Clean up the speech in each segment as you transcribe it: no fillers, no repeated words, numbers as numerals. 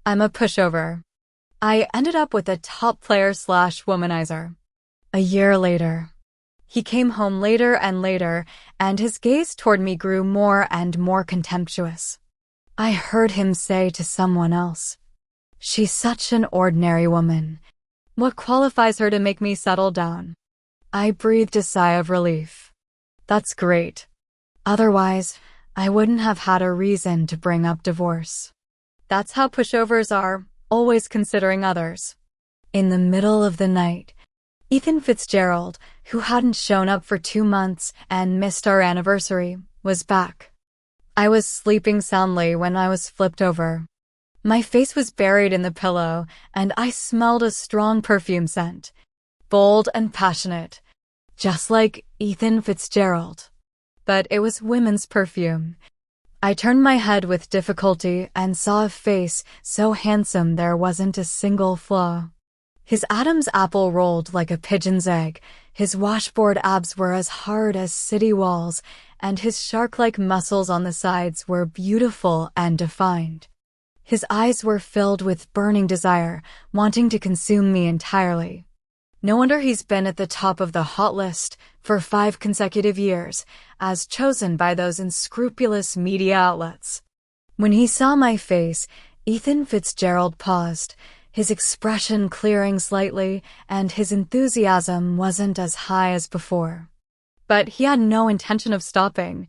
I'm a pushover. I ended up with a top player/womanizer. A year later. He came home later and later, and his gaze toward me grew more and more contemptuous. I heard him say to someone else, "She's such an ordinary woman. What qualifies her to make me settle down?" I breathed a sigh of relief. That's great. Otherwise, I wouldn't have had a reason to bring up divorce. That's how pushovers are, always considering others. In the middle of the night, Ethan Fitzgerald, who hadn't shown up for 2 months and missed our anniversary, was back. I was sleeping soundly when I was flipped over. My face was buried in the pillow, and I smelled a strong perfume scent, bold and passionate, just like Ethan Fitzgerald. But it was women's perfume. I turned my head with difficulty and saw a face so handsome there wasn't a single flaw. His Adam's apple rolled like a pigeon's egg, his washboard abs were as hard as city walls, and his shark-like muscles on the sides were beautiful and defined. His eyes were filled with burning desire, wanting to consume me entirely. No wonder he's been at the top of the hot list for 5 consecutive years, as chosen by those unscrupulous media outlets. When he saw my face, Ethan Fitzgerald paused, his expression clearing slightly, and his enthusiasm wasn't as high as before. But he had no intention of stopping.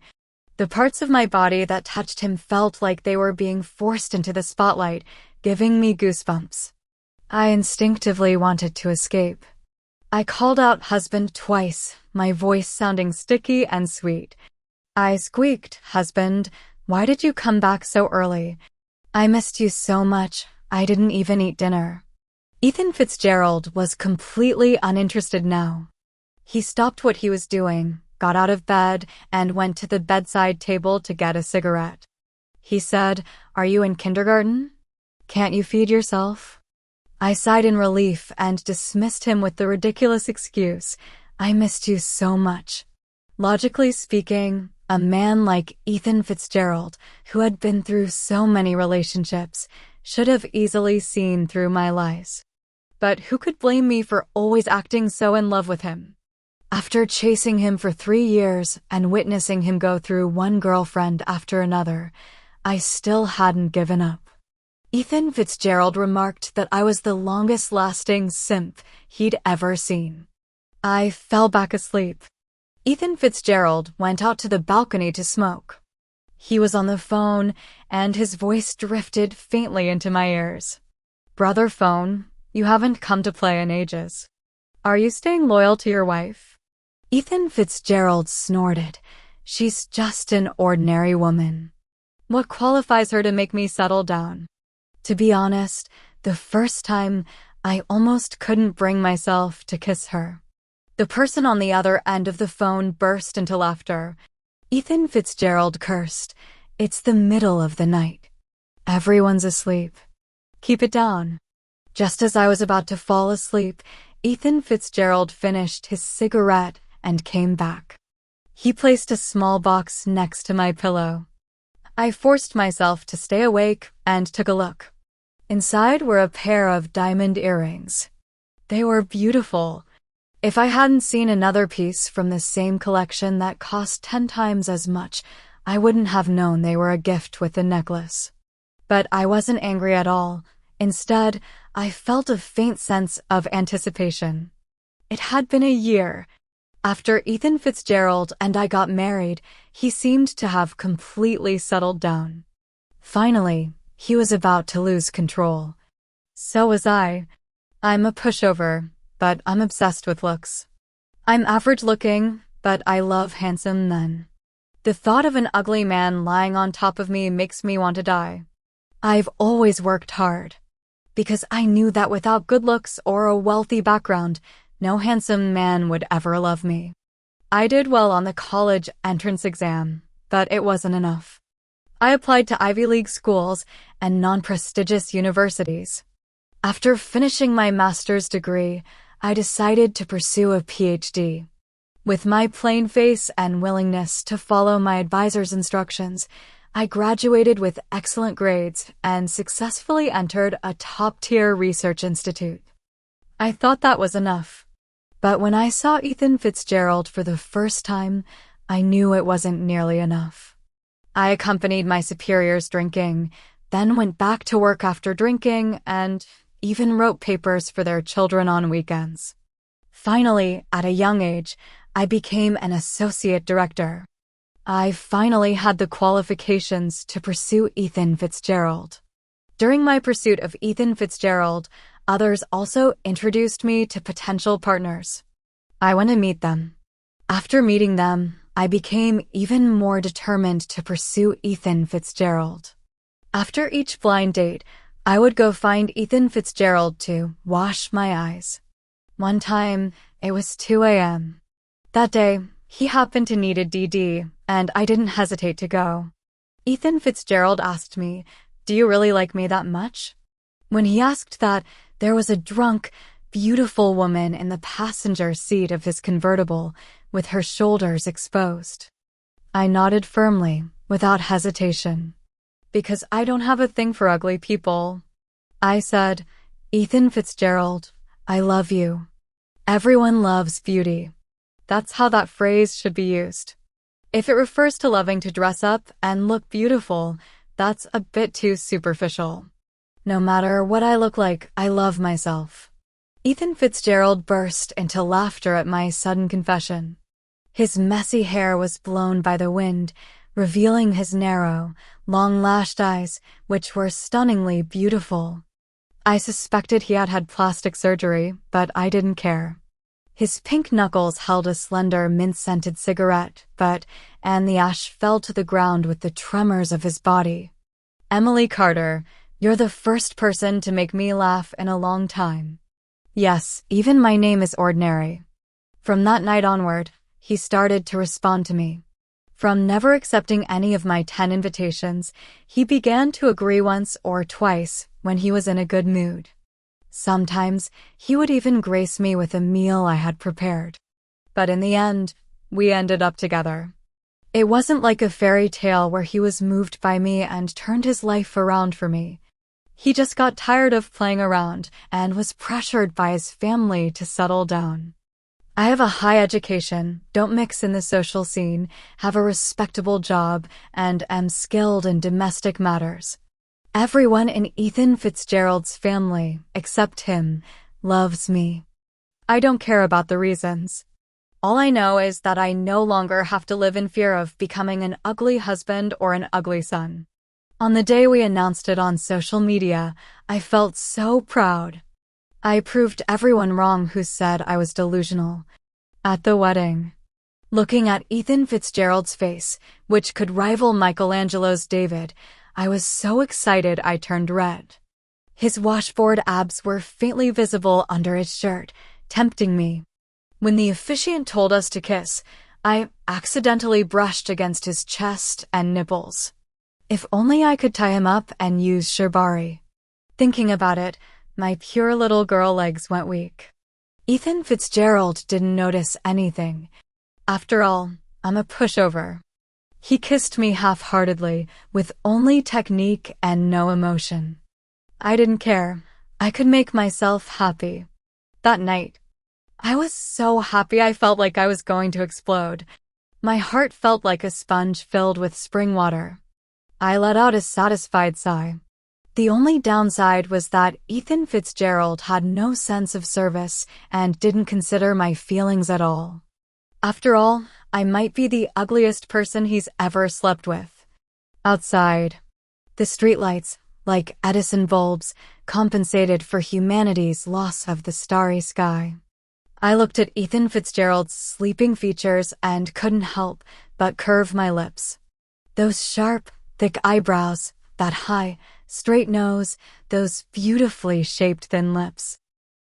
The parts of my body that touched him felt like they were being forced into the spotlight, giving me goosebumps. I instinctively wanted to escape. I called out "husband" twice, my voice sounding sticky and sweet. I squeaked, "Husband, why did you come back so early? I missed you so much, I didn't even eat dinner." Ethan Fitzgerald was completely uninterested now. He stopped what he was doing, got out of bed, and went to the bedside table to get a cigarette. He said, "Are you in kindergarten? Can't you feed yourself?" I sighed in relief and dismissed him with the ridiculous excuse, "I missed you so much." Logically speaking, a man like Ethan Fitzgerald, who had been through so many relationships, should have easily seen through my lies. But who could blame me for always acting so in love with him? After chasing him for 3 years and witnessing him go through one girlfriend after another, I still hadn't given up. Ethan Fitzgerald remarked that I was the longest-lasting simp he'd ever seen. I fell back asleep. Ethan Fitzgerald went out to the balcony to smoke. He was on the phone, and his voice drifted faintly into my ears. "Brother phone, you haven't come to play in ages. Are you staying loyal to your wife?" Ethan Fitzgerald snorted. "She's just an ordinary woman. What qualifies her to make me settle down?" To be honest, the first time, I almost couldn't bring myself to kiss her. The person on the other end of the phone burst into laughter. Ethan Fitzgerald cursed, "It's the middle of the night. Everyone's asleep. Keep it down." Just as I was about to fall asleep, Ethan Fitzgerald finished his cigarette and came back. He placed a small box next to my pillow. I forced myself to stay awake and took a look. Inside were a pair of diamond earrings. They were beautiful. If I hadn't seen another piece from the same collection that cost 10 times as much, I wouldn't have known they were a gift with the necklace. But I wasn't angry at all. Instead, I felt a faint sense of anticipation. It had been a year. After Ethan Fitzgerald and I got married, he seemed to have completely settled down. Finally, he was about to lose control. So was I. I'm a pushover, but I'm obsessed with looks. I'm average looking, but I love handsome men. The thought of an ugly man lying on top of me makes me want to die. I've always worked hard, because I knew that without good looks or a wealthy background, no handsome man would ever love me. I did well on the college entrance exam, but it wasn't enough. I applied to Ivy League schools and non-prestigious universities. After finishing my master's degree, I decided to pursue a PhD. With my plain face and willingness to follow my advisor's instructions, I graduated with excellent grades and successfully entered a top-tier research institute. I thought that was enough. But when I saw Ethan Fitzgerald for the first time, I knew it wasn't nearly enough. I accompanied my superiors drinking, then went back to work after drinking, and even wrote papers for their children on weekends. Finally, at a young age, I became an associate director. I finally had the qualifications to pursue Ethan Fitzgerald. During my pursuit of Ethan Fitzgerald, others also introduced me to potential partners. I went to meet them. After meeting them, I became even more determined to pursue Ethan Fitzgerald. After each blind date, I would go find Ethan Fitzgerald to wash my eyes. One time, it was 2 a.m. That day, he happened to need a DD, and I didn't hesitate to go. Ethan Fitzgerald asked me, "Do you really like me that much?" When he asked that, there was a drunk, beautiful woman in the passenger seat of his convertible, with her shoulders exposed. I nodded firmly, without hesitation. Because I don't have a thing for ugly people. I said, "Ethan Fitzgerald, I love you." Everyone loves beauty. That's how that phrase should be used. If it refers to loving to dress up and look beautiful, that's a bit too superficial. No matter what I look like, I love myself. Ethan Fitzgerald burst into laughter at my sudden confession. His messy hair was blown by the wind, revealing his narrow, long-lashed eyes, which were stunningly beautiful. I suspected he had had plastic surgery, but I didn't care. His pink knuckles held a slender mint-scented cigarette, and the ash fell to the ground with the tremors of his body. "Emily Carter, you're the first person to make me laugh in a long time. Yes, even my name is ordinary." From that night onward, he started to respond to me. From never accepting any of my 10 invitations, he began to agree once or twice when he was in a good mood. Sometimes, he would even grace me with a meal I had prepared. But in the end, we ended up together. It wasn't like a fairy tale where he was moved by me and turned his life around for me. He just got tired of playing around and was pressured by his family to settle down. I have a high education, don't mix in the social scene, have a respectable job, and am skilled in domestic matters. Everyone in Ethan Fitzgerald's family, except him, loves me. I don't care about the reasons. All I know is that I no longer have to live in fear of becoming an ugly husband or an ugly son. On the day we announced it on social media, I felt so proud. I proved everyone wrong who said I was delusional. At the wedding, looking at Ethan Fitzgerald's face, which could rival Michelangelo's David, I was so excited I turned red. His washboard abs were faintly visible under his shirt, tempting me. When the officiant told us to kiss, I accidentally brushed against his chest and nipples. If only I could tie him up and use shibari. Thinking about it, my pure little girl legs went weak. Ethan Fitzgerald didn't notice anything. After all, I'm a pushover. He kissed me half-heartedly, with only technique and no emotion. I didn't care. I could make myself happy. That night, I was so happy I felt like I was going to explode. My heart felt like a sponge filled with spring water. I let out a satisfied sigh. The only downside was that Ethan Fitzgerald had no sense of service and didn't consider my feelings at all. After all, I might be the ugliest person he's ever slept with. Outside, the streetlights, like Edison bulbs, compensated for humanity's loss of the starry sky. I looked at Ethan Fitzgerald's sleeping features and couldn't help but curve my lips. Those sharp, thick eyebrows, that high, straight nose, those beautifully shaped thin lips.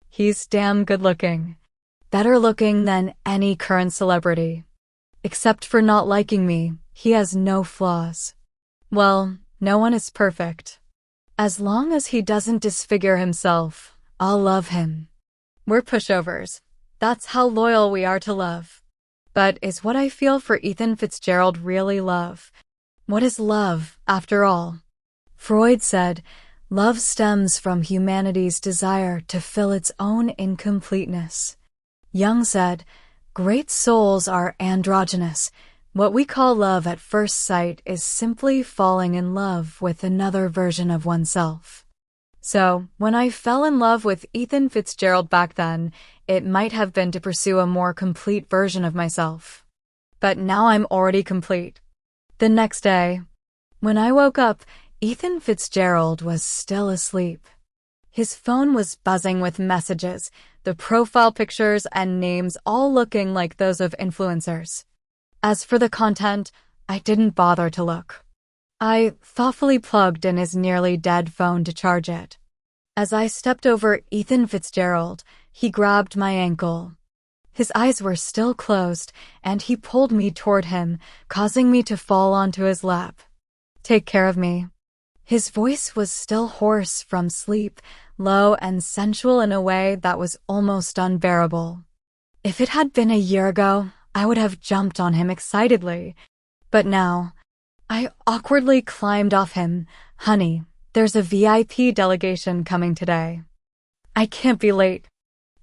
He's damn good looking. Better looking than any current celebrity. Except for not liking me, he has no flaws. Well, no one is perfect. As long as he doesn't disfigure himself, I'll love him. We're pushovers. That's how loyal we are to love. But is what I feel for Ethan Fitzgerald really love? What is love, after all? Freud said, love stems from humanity's desire to fill its own incompleteness. Jung said, great souls are androgynous. What we call love at first sight is simply falling in love with another version of oneself. So, when I fell in love with Ethan Fitzgerald back then, it might have been to pursue a more complete version of myself. But now I'm already complete. The next day, when I woke up, Ethan Fitzgerald was still asleep. His phone was buzzing with messages, the profile pictures and names all looking like those of influencers. As for the content, I didn't bother to look. I thoughtfully plugged in his nearly dead phone to charge it. As I stepped over Ethan Fitzgerald, he grabbed my ankle. His eyes were still closed, and he pulled me toward him, causing me to fall onto his lap. Take care of me. His voice was still hoarse from sleep, low and sensual in a way that was almost unbearable. If it had been a year ago, I would have jumped on him excitedly. But now, I awkwardly climbed off him. Honey, there's a VIP delegation coming today. I can't be late.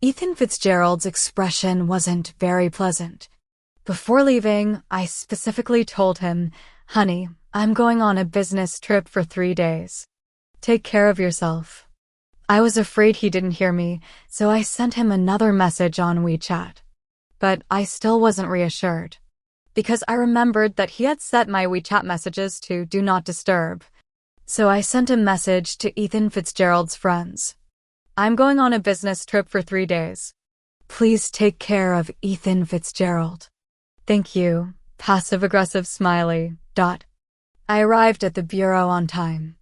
Ethan Fitzgerald's expression wasn't very pleasant. Before leaving, I specifically told him, honey, I'm going on a business trip for 3 days. Take care of yourself. I was afraid he didn't hear me, so I sent him another message on WeChat. But I still wasn't reassured, because I remembered that he had set my WeChat messages to Do Not Disturb. So I sent a message to Ethan Fitzgerald's friends. I'm going on a business trip for 3 days. Please take care of Ethan Fitzgerald. Thank you. Passive-aggressive smiley. ... I arrived at the bureau on time.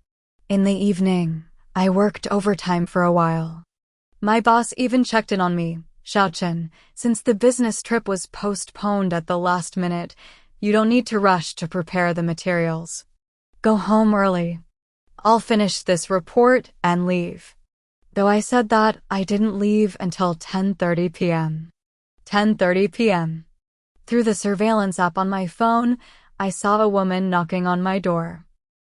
In the evening, I worked overtime for a while. My boss even checked in on me. Xiaochen, since the business trip was postponed at the last minute, you don't need to rush to prepare the materials. Go home early. I'll finish this report and leave. Though I said that, I didn't leave until 10:30 p.m. 10:30 p.m. Through the surveillance app on my phone, I saw a woman knocking on my door.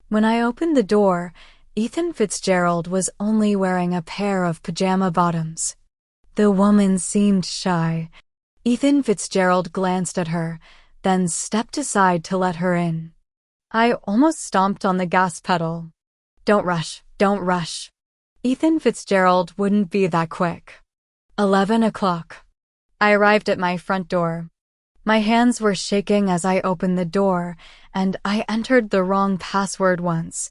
When I opened the door, Ethan Fitzgerald was only wearing a pair of pajama bottoms. The woman seemed shy. Ethan Fitzgerald glanced at her, then stepped aside to let her in. I almost stomped on the gas pedal. Don't rush, don't rush. Ethan Fitzgerald wouldn't be that quick. 11 o'clock. I arrived at my front door. My hands were shaking as I opened the door, and I entered the wrong password once.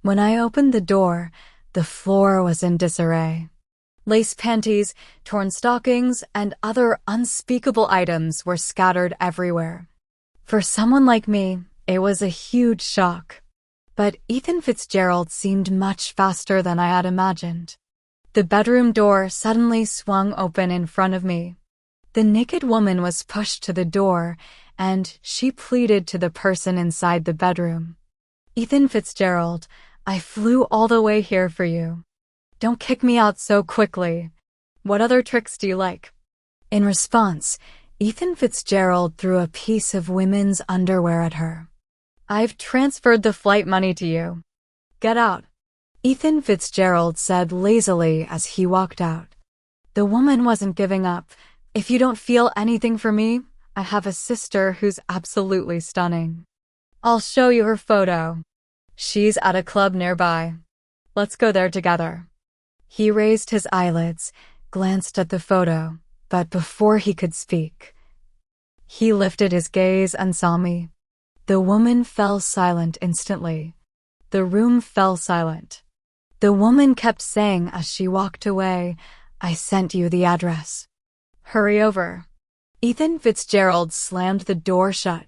When I opened the door, the floor was in disarray. Lace panties, torn stockings, and other unspeakable items were scattered everywhere. For someone like me, it was a huge shock. But Ethan Fitzgerald seemed much faster than I had imagined. The bedroom door suddenly swung open in front of me. The naked woman was pushed to the door, and she pleaded to the person inside the bedroom. Ethan Fitzgerald, I flew all the way here for you. Don't kick me out so quickly. What other tricks do you like? In response, Ethan Fitzgerald threw a piece of women's underwear at her. I've transferred the flight money to you. Get out. Ethan Fitzgerald said lazily as he walked out. The woman wasn't giving up. If you don't feel anything for me, I have a sister who's absolutely stunning. I'll show you her photo. She's at a club nearby. Let's go there together. He raised his eyelids, glanced at the photo, but before he could speak, he lifted his gaze and saw me. The woman fell silent instantly. The room fell silent. The woman kept saying as she walked away, I sent you the address. Hurry over. Ethan Fitzgerald slammed the door shut.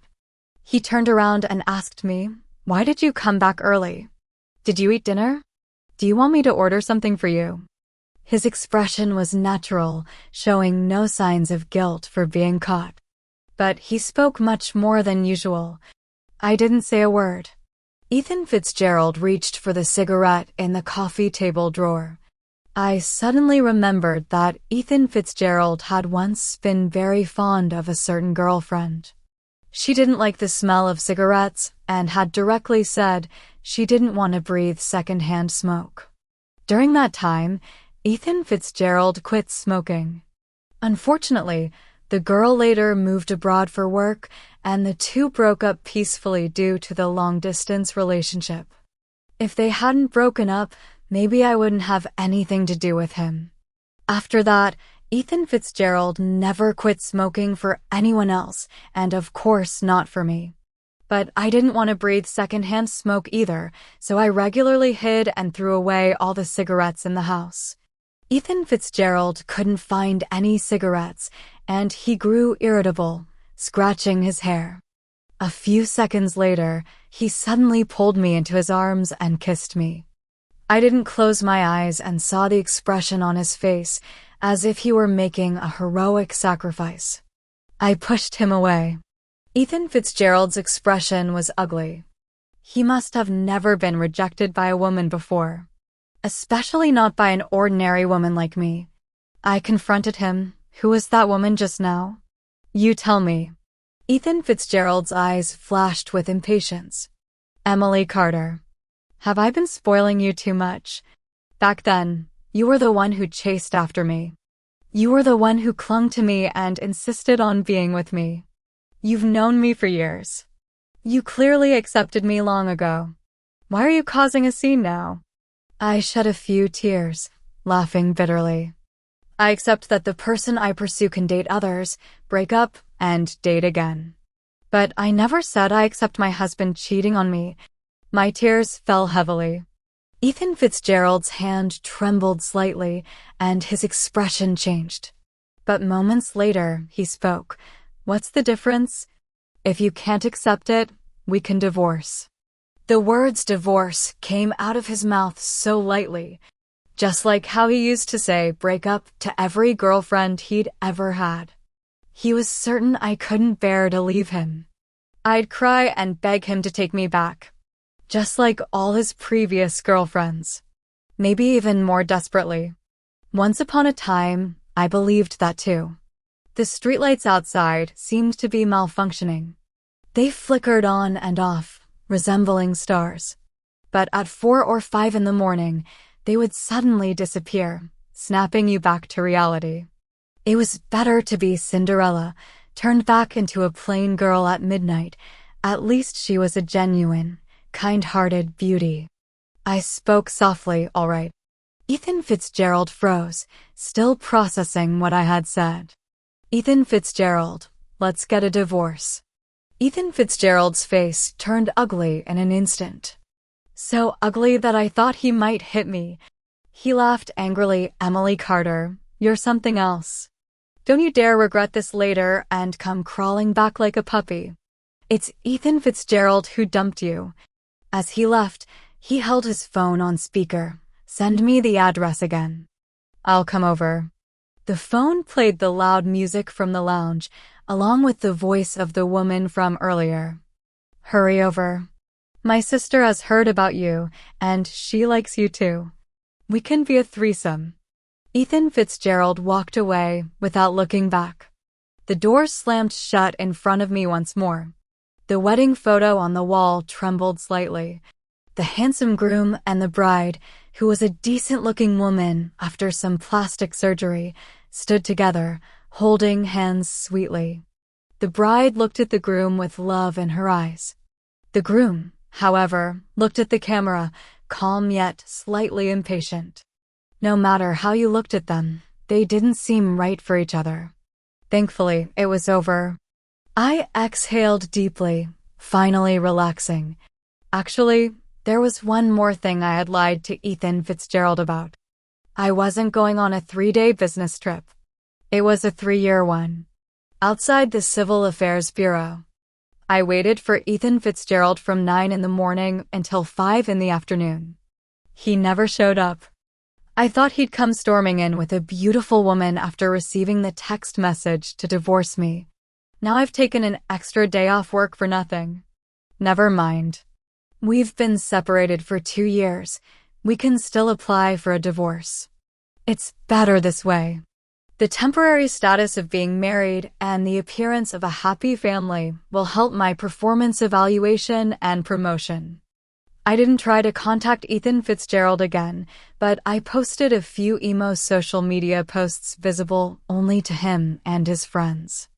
He turned around and asked me, why did you come back early? Did you eat dinner? Do you want me to order something for you? His expression was natural, showing no signs of guilt for being caught. But he spoke much more than usual. I didn't say a word. Ethan Fitzgerald reached for the cigarette in the coffee table drawer. I suddenly remembered that Ethan Fitzgerald had once been very fond of a certain girlfriend. She didn't like the smell of cigarettes and had directly said she didn't want to breathe secondhand smoke. During that time, Ethan Fitzgerald quit smoking. Unfortunately, the girl later moved abroad for work, and the two broke up peacefully due to the long-distance relationship. If they hadn't broken up, maybe I wouldn't have anything to do with him. After that, Ethan Fitzgerald never quit smoking for anyone else, and of course not for me. But I didn't want to breathe secondhand smoke either, so I regularly hid and threw away all the cigarettes in the house. Ethan Fitzgerald couldn't find any cigarettes, and he grew irritable, scratching his hair. A few seconds later, he suddenly pulled me into his arms and kissed me. I didn't close my eyes and saw the expression on his face, as if he were making a heroic sacrifice. I pushed him away. Ethan Fitzgerald's expression was ugly. He must have never been rejected by a woman before, especially not by an ordinary woman like me. I confronted him. Who was that woman just now? You tell me. Ethan Fitzgerald's eyes flashed with impatience. Emily Carter. Have I been spoiling you too much? Back then, you were the one who chased after me. You were the one who clung to me and insisted on being with me. You've known me for years. You clearly accepted me long ago. Why are you causing a scene now? I shed a few tears, laughing bitterly. I accept that the person I pursue can date others, break up, and date again. But I never said I accept my husband cheating on me. My tears fell heavily. Ethan Fitzgerald's hand trembled slightly, and his expression changed. But moments later, he spoke. What's the difference? If you can't accept it, we can divorce. The words divorce came out of his mouth so lightly, just like how he used to say break up to every girlfriend he'd ever had. He was certain I couldn't bear to leave him. I'd cry and beg him to take me back, just like all his previous girlfriends, maybe even more desperately. Once upon a time, I believed that too. The streetlights outside seemed to be malfunctioning. They flickered on and off, resembling stars. But at 4 or 5 in the morning, they would suddenly disappear, snapping you back to reality. It was better to be Cinderella, turned back into a plain girl at midnight. At least she was a genuine, kind-hearted beauty. I spoke softly, all right. Ethan Fitzgerald froze, still processing what I had said. Ethan Fitzgerald, let's get a divorce. Ethan Fitzgerald's face turned ugly in an instant. So ugly that I thought he might hit me. He laughed angrily. Emily Carter, you're something else. Don't you dare regret this later and come crawling back like a puppy. It's Ethan Fitzgerald who dumped you. As he left, he held his phone on speaker. Send me the address again. I'll come over. The phone played the loud music from the lounge, along with the voice of the woman from earlier. Hurry over. My sister has heard about you, and she likes you too. We can be a threesome. Ethan Fitzgerald walked away without looking back. The door slammed shut in front of me once more. The wedding photo on the wall trembled slightly. The handsome groom and the bride, who was a decent-looking woman after some plastic surgery, stood together, holding hands sweetly. The bride looked at the groom with love in her eyes. The groom, however, looked at the camera, calm yet slightly impatient. No matter how you looked at them, they didn't seem right for each other. Thankfully, it was over. I exhaled deeply, finally relaxing. Actually, there was one more thing I had lied to Ethan Fitzgerald about. I wasn't going on a 3-day business trip. It was a 3-year one. Outside the Civil Affairs Bureau. I waited for Ethan Fitzgerald from 9 in the morning until 5 in the afternoon. He never showed up. I thought he'd come storming in with a beautiful woman after receiving the text message to divorce me. Now I've taken an extra day off work for nothing. Never mind. We've been separated for 2 years. We can still apply for a divorce. It's better this way. The temporary status of being married and the appearance of a happy family will help my performance evaluation and promotion. I didn't try to contact Ethan Fitzgerald again, but I posted a few emo social media posts visible only to him and his friends.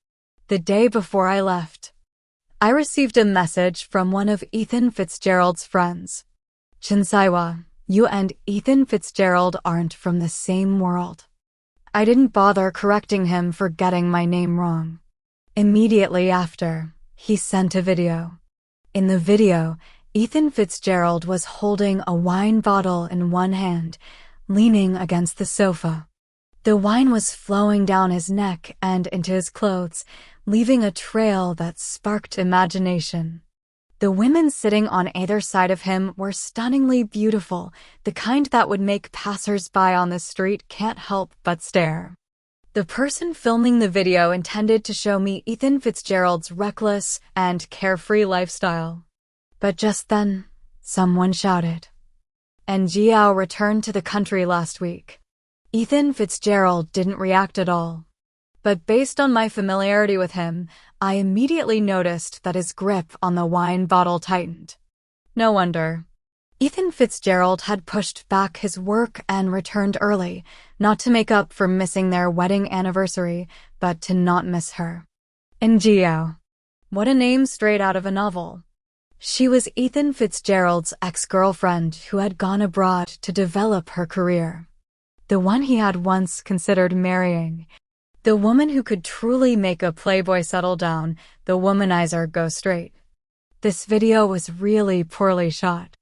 The day before I left, I received a message from one of Ethan Fitzgerald's friends. Shinsaiwa, you and Ethan Fitzgerald aren't from the same world. I didn't bother correcting him for getting my name wrong. Immediately after, he sent a video. In the video, Ethan Fitzgerald was holding a wine bottle in one hand, leaning against the sofa. The wine was flowing down his neck and into his clothes, leaving a trail that sparked imagination. The women sitting on either side of him were stunningly beautiful, the kind that would make passers-by on the street can't help but stare. The person filming the video intended to show me Ethan Fitzgerald's reckless and carefree lifestyle. But just then, someone shouted. And Jiao returned to the country last week. Ethan Fitzgerald didn't react at all. But based on my familiarity with him, I immediately noticed that his grip on the wine bottle tightened. No wonder. Ethan Fitzgerald had pushed back his work and returned early, not to make up for missing their wedding anniversary, but to not miss her. And Jiao. What a name straight out of a novel. She was Ethan Fitzgerald's ex-girlfriend who had gone abroad to develop her career. The one he had once considered marrying. The woman who could truly make a playboy settle down, the womanizer go straight. This video was really poorly shot.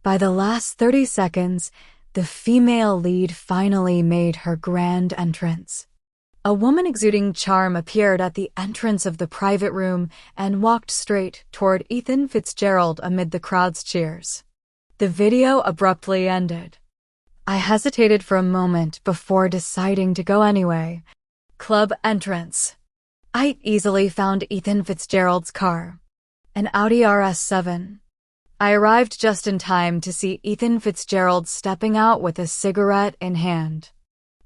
By the last 30 seconds, the female lead finally made her grand entrance. A woman exuding charm appeared at the entrance of the private room and walked straight toward Ethan Fitzgerald amid the crowd's cheers. The video abruptly ended. I hesitated for a moment before deciding to go anyway. Club entrance. I easily found Ethan Fitzgerald's car, an Audi RS7. I arrived just in time to see Ethan Fitzgerald stepping out with a cigarette in hand.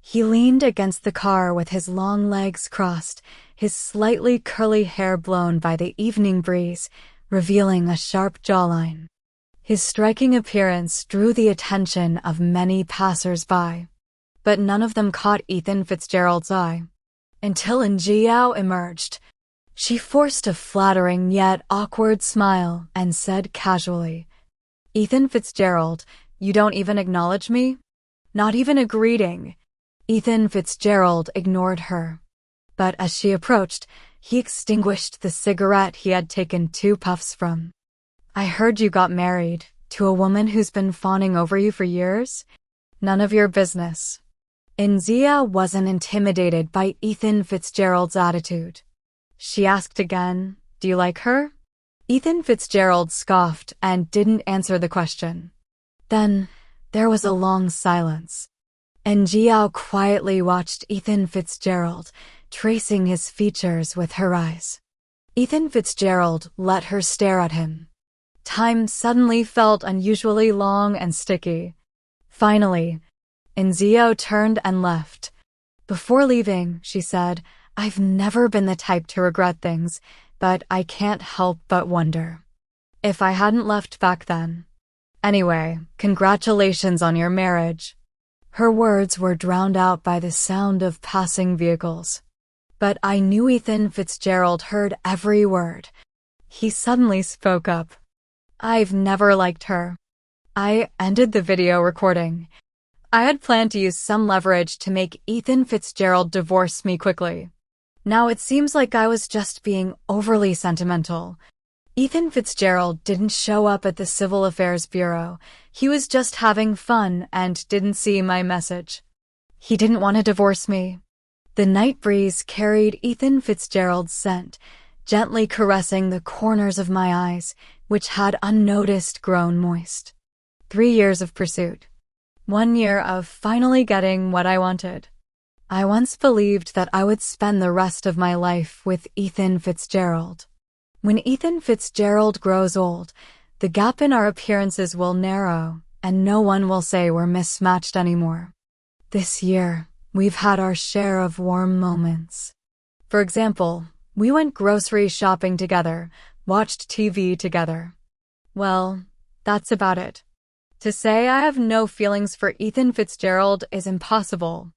He leaned against the car with his long legs crossed, his slightly curly hair blown by the evening breeze, revealing a sharp jawline. His striking appearance drew the attention of many passers-by, but none of them caught Ethan Fitzgerald's eye. Until Jiao emerged. She forced a flattering yet awkward smile and said casually, Ethan Fitzgerald, you don't even acknowledge me? Not even a greeting. Ethan Fitzgerald ignored her. But as she approached, he extinguished the cigarette he had taken 2 puffs from. I heard you got married to a woman who's been fawning over you for years? None of your business. Zia wasn't intimidated by Ethan Fitzgerald's attitude. She asked again, do you like her? Ethan Fitzgerald scoffed and didn't answer the question. Then, there was a long silence. Jiao quietly watched Ethan Fitzgerald, tracing his features with her eyes. Ethan Fitzgerald let her stare at him. Time suddenly felt unusually long and sticky. Finally, Jiao turned and left. Before leaving, she said, I've never been the type to regret things, but I can't help but wonder if I hadn't left back then. Anyway, congratulations on your marriage. Her words were drowned out by the sound of passing vehicles. But I knew Ethan Fitzgerald heard every word. He suddenly spoke up. I've never liked her. I ended the video recording. I had planned to use some leverage to make Ethan Fitzgerald divorce me quickly. Now it seems like I was just being overly sentimental. Ethan Fitzgerald didn't show up at the Civil Affairs Bureau. He was just having fun and didn't see my message. He didn't want to divorce me. The night breeze carried Ethan Fitzgerald's scent, gently caressing the corners of my eyes, which had unnoticed grown moist. 3 years of pursuit. 1 year of finally getting what I wanted. I once believed that I would spend the rest of my life with Ethan Fitzgerald. When Ethan Fitzgerald grows old, the gap in our appearances will narrow, and no one will say we're mismatched anymore. This year, we've had our share of warm moments. For example, we went grocery shopping together, watched TV together. Well, that's about it. To say I have no feelings for Ethan Fitzgerald is impossible.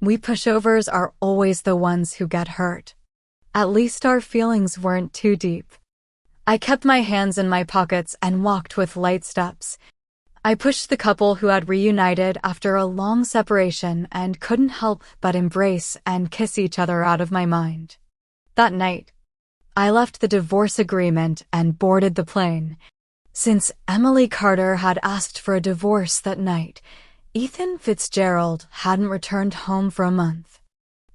We pushovers are always the ones who get hurt. At least our feelings weren't too deep. I kept my hands in my pockets and walked with light steps. I pushed the couple who had reunited after a long separation and couldn't help but embrace and kiss each other out of my mind. That night, I left the divorce agreement and boarded the plane. Since Emily Carter had asked for a divorce that night, Ethan Fitzgerald hadn't returned home for a month.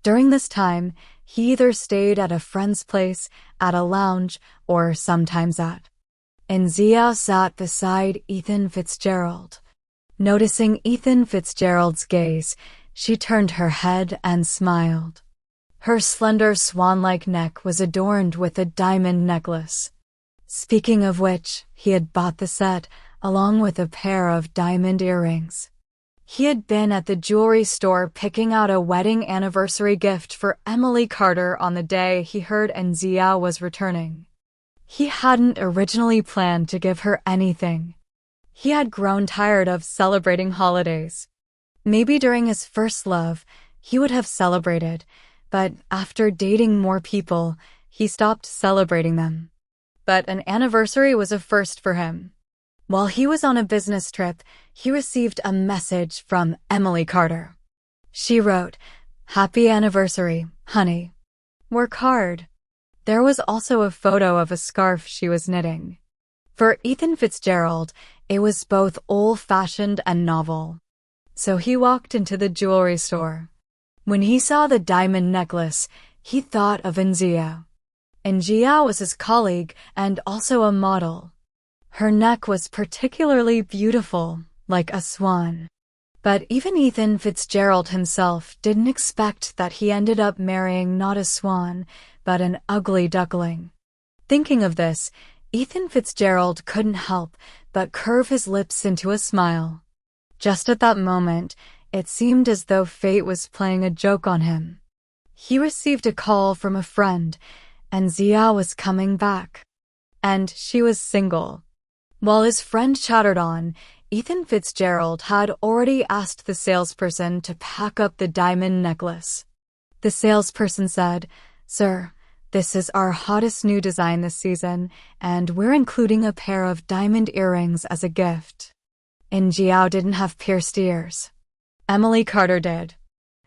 During this time, he either stayed at a friend's place, at a lounge, or sometimes at. Enzia sat beside Ethan Fitzgerald. Noticing Ethan Fitzgerald's gaze, she turned her head and smiled. Her slender swan-like neck was adorned with a diamond necklace. Speaking of which, he had bought the set, along with a pair of diamond earrings. He had been at the jewelry store picking out a wedding anniversary gift for Emily Carter on the day he heard Enzia was returning. He hadn't originally planned to give her anything. He had grown tired of celebrating holidays. Maybe during his first love, he would have celebrated, but after dating more people, he stopped celebrating them. But an anniversary was a first for him. While he was on a business trip, he received a message from Emily Carter. She wrote, "Happy anniversary, honey. Work hard." There was also a photo of a scarf she was knitting. For Ethan Fitzgerald, it was both old-fashioned and novel. So he walked into the jewelry store. When he saw the diamond necklace, he thought of Enzia. Enzia was his colleague and also a model. Her neck was particularly beautiful, like a swan. But even Ethan Fitzgerald himself didn't expect that he ended up marrying not a swan, but an ugly duckling. Thinking of this, Ethan Fitzgerald couldn't help but curve his lips into a smile. Just at that moment, it seemed as though fate was playing a joke on him. He received a call from a friend, and Zia was coming back. And she was single. While his friend chattered on, Ethan Fitzgerald had already asked the salesperson to pack up the diamond necklace. The salesperson said, "Sir, this is our hottest new design this season, and we're including a pair of diamond earrings as a gift." Jiao didn't have pierced ears. Emily Carter did.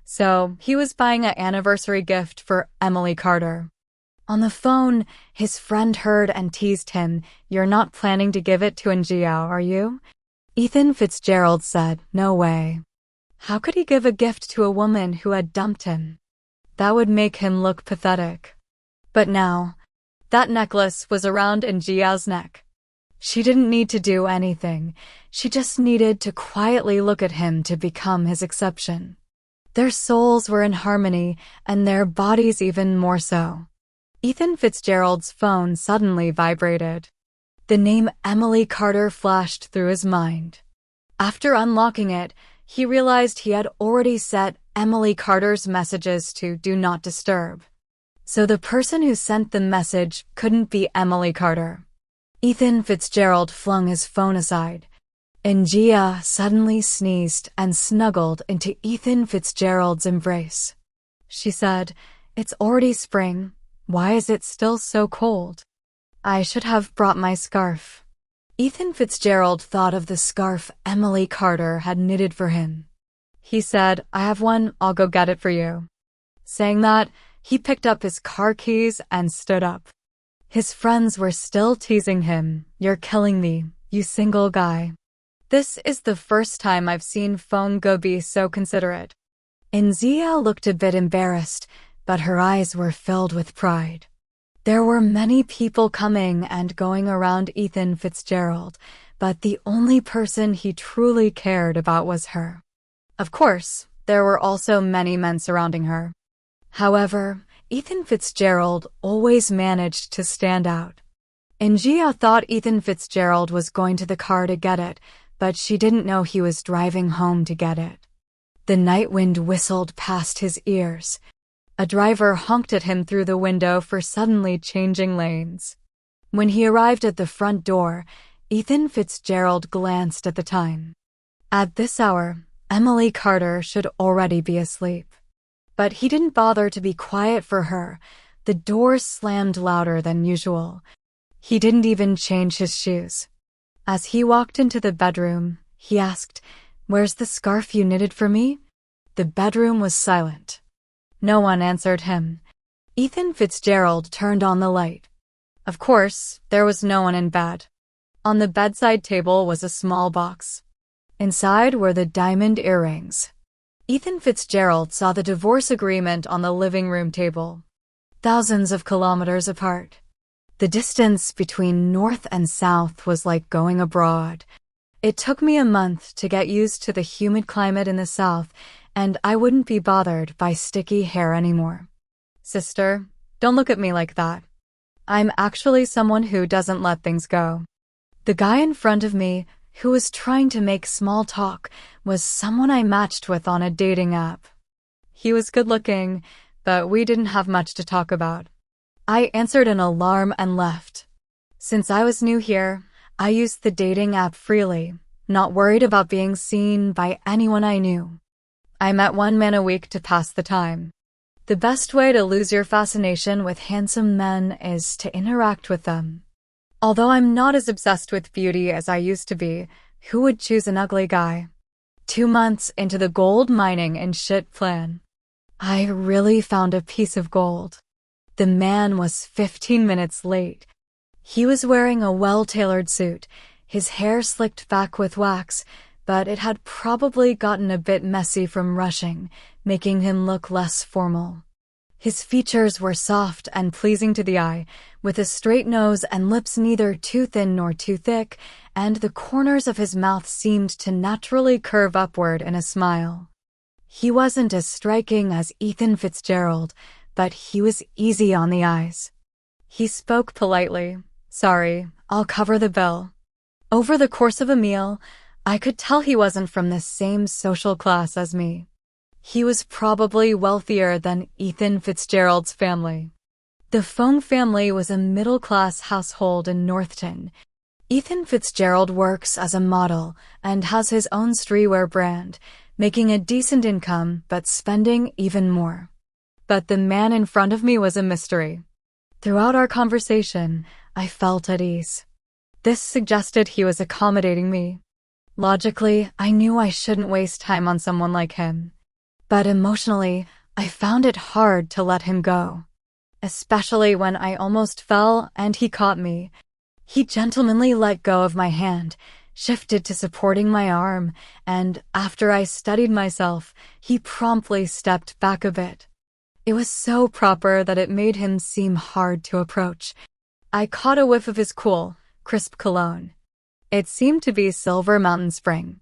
So he was buying an anniversary gift for Emily Carter. On the phone, his friend heard and teased him, "You're not planning to give it to Jiao, are you?" Ethan Fitzgerald said, "No way." How could he give a gift to a woman who had dumped him? That would make him look pathetic. But now, that necklace was around Jiao's neck. She didn't need to do anything. She just needed to quietly look at him to become his exception. Their souls were in harmony, and their bodies even more so. Ethan Fitzgerald's phone suddenly vibrated. The name Emily Carter flashed through his mind. After unlocking it, he realized he had already set Emily Carter's messages to Do Not Disturb. So the person who sent the message couldn't be Emily Carter. Ethan Fitzgerald flung his phone aside. Gia suddenly sneezed and snuggled into Ethan Fitzgerald's embrace. She said, "It's already spring. Why is it still so cold? I should have brought my scarf." Ethan Fitzgerald thought of the scarf Emily Carter had knitted for him. He said, "I have one, I'll go get it for you." Saying that, he picked up his car keys and stood up. His friends were still teasing him, "You're killing me, you single guy." This is the first time I've seen Phone Go be so considerate. Enzia looked a bit embarrassed, but her eyes were filled with pride. There were many people coming and going around Ethan Fitzgerald, but the only person he truly cared about was her. Of course, there were also many men surrounding her. However, Ethan Fitzgerald always managed to stand out. Gia thought Ethan Fitzgerald was going to the car to get it, but she didn't know he was driving home to get it. The night wind whistled past his ears. A driver honked at him through the window for suddenly changing lanes. When he arrived at the front door, Ethan Fitzgerald glanced at the time. At this hour, Emily Carter should already be asleep. But he didn't bother to be quiet for her. The door slammed louder than usual. He didn't even change his shoes. As he walked into the bedroom, he asked, "Where's the scarf you knitted for me?" The bedroom was silent. No one answered him. Ethan Fitzgerald turned on the light. Of course, there was no one in bed. On the bedside table was a small box. Inside were the diamond earrings. Ethan Fitzgerald saw the divorce agreement on the living room table. Thousands of kilometers apart. The distance between north and south was like going abroad. It took me a month to get used to the humid climate in the south, and I wouldn't be bothered by sticky hair anymore. Sister, don't look at me like that. I'm actually someone who doesn't let things go. The guy in front of me, who was trying to make small talk, was someone I matched with on a dating app. He was good-looking, but we didn't have much to talk about. I answered an alarm and left. Since I was new here, I used the dating app freely, not worried about being seen by anyone I knew. I met one man a week to pass the time. The best way to lose your fascination with handsome men is to interact with them. Although I'm not as obsessed with beauty as I used to be, who would choose an ugly guy? 2 months into the gold mining and shit plan, I really found a piece of gold. The man was 15 minutes late. He was wearing a well-tailored suit, his hair slicked back with wax, but it had probably gotten a bit messy from rushing, making him look less formal. His features were soft and pleasing to the eye, with a straight nose and lips neither too thin nor too thick, and the corners of his mouth seemed to naturally curve upward in a smile. He wasn't as striking as Ethan Fitzgerald, but he was easy on the eyes. He spoke politely. "Sorry, I'll cover the bill." Over the course of a meal, I could tell he wasn't from the same social class as me. He was probably wealthier than Ethan Fitzgerald's family. The Fong family was a middle-class household in Northton. Ethan Fitzgerald works as a model and has his own streetwear brand, making a decent income but spending even more. But the man in front of me was a mystery. Throughout our conversation, I felt at ease. This suggested he was accommodating me. Logically, I knew I shouldn't waste time on someone like him. But emotionally, I found it hard to let him go. Especially when I almost fell and he caught me. He gentlemanly let go of my hand, shifted to supporting my arm, and after I steadied myself, he promptly stepped back a bit. It was so proper that it made him seem hard to approach. I caught a whiff of his cool, crisp cologne. It seemed to be Silver Mountain Spring.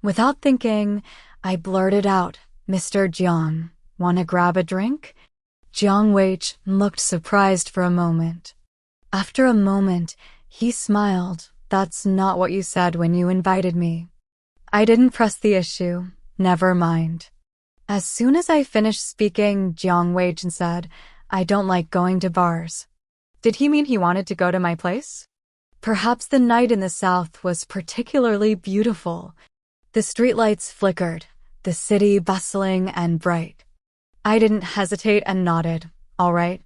Without thinking, I blurted out, "Mr. Jiang, wanna grab a drink?" Jiang Wei looked surprised for a moment. After a moment, he smiled. "That's not what you said when you invited me." I didn't press the issue. Never mind. As soon as I finished speaking, Jiang Wei said, "I don't like going to bars." Did he mean he wanted to go to my place? Perhaps the night in the south was particularly beautiful. The streetlights flickered, the city bustling and bright. I didn't hesitate and nodded. "All right.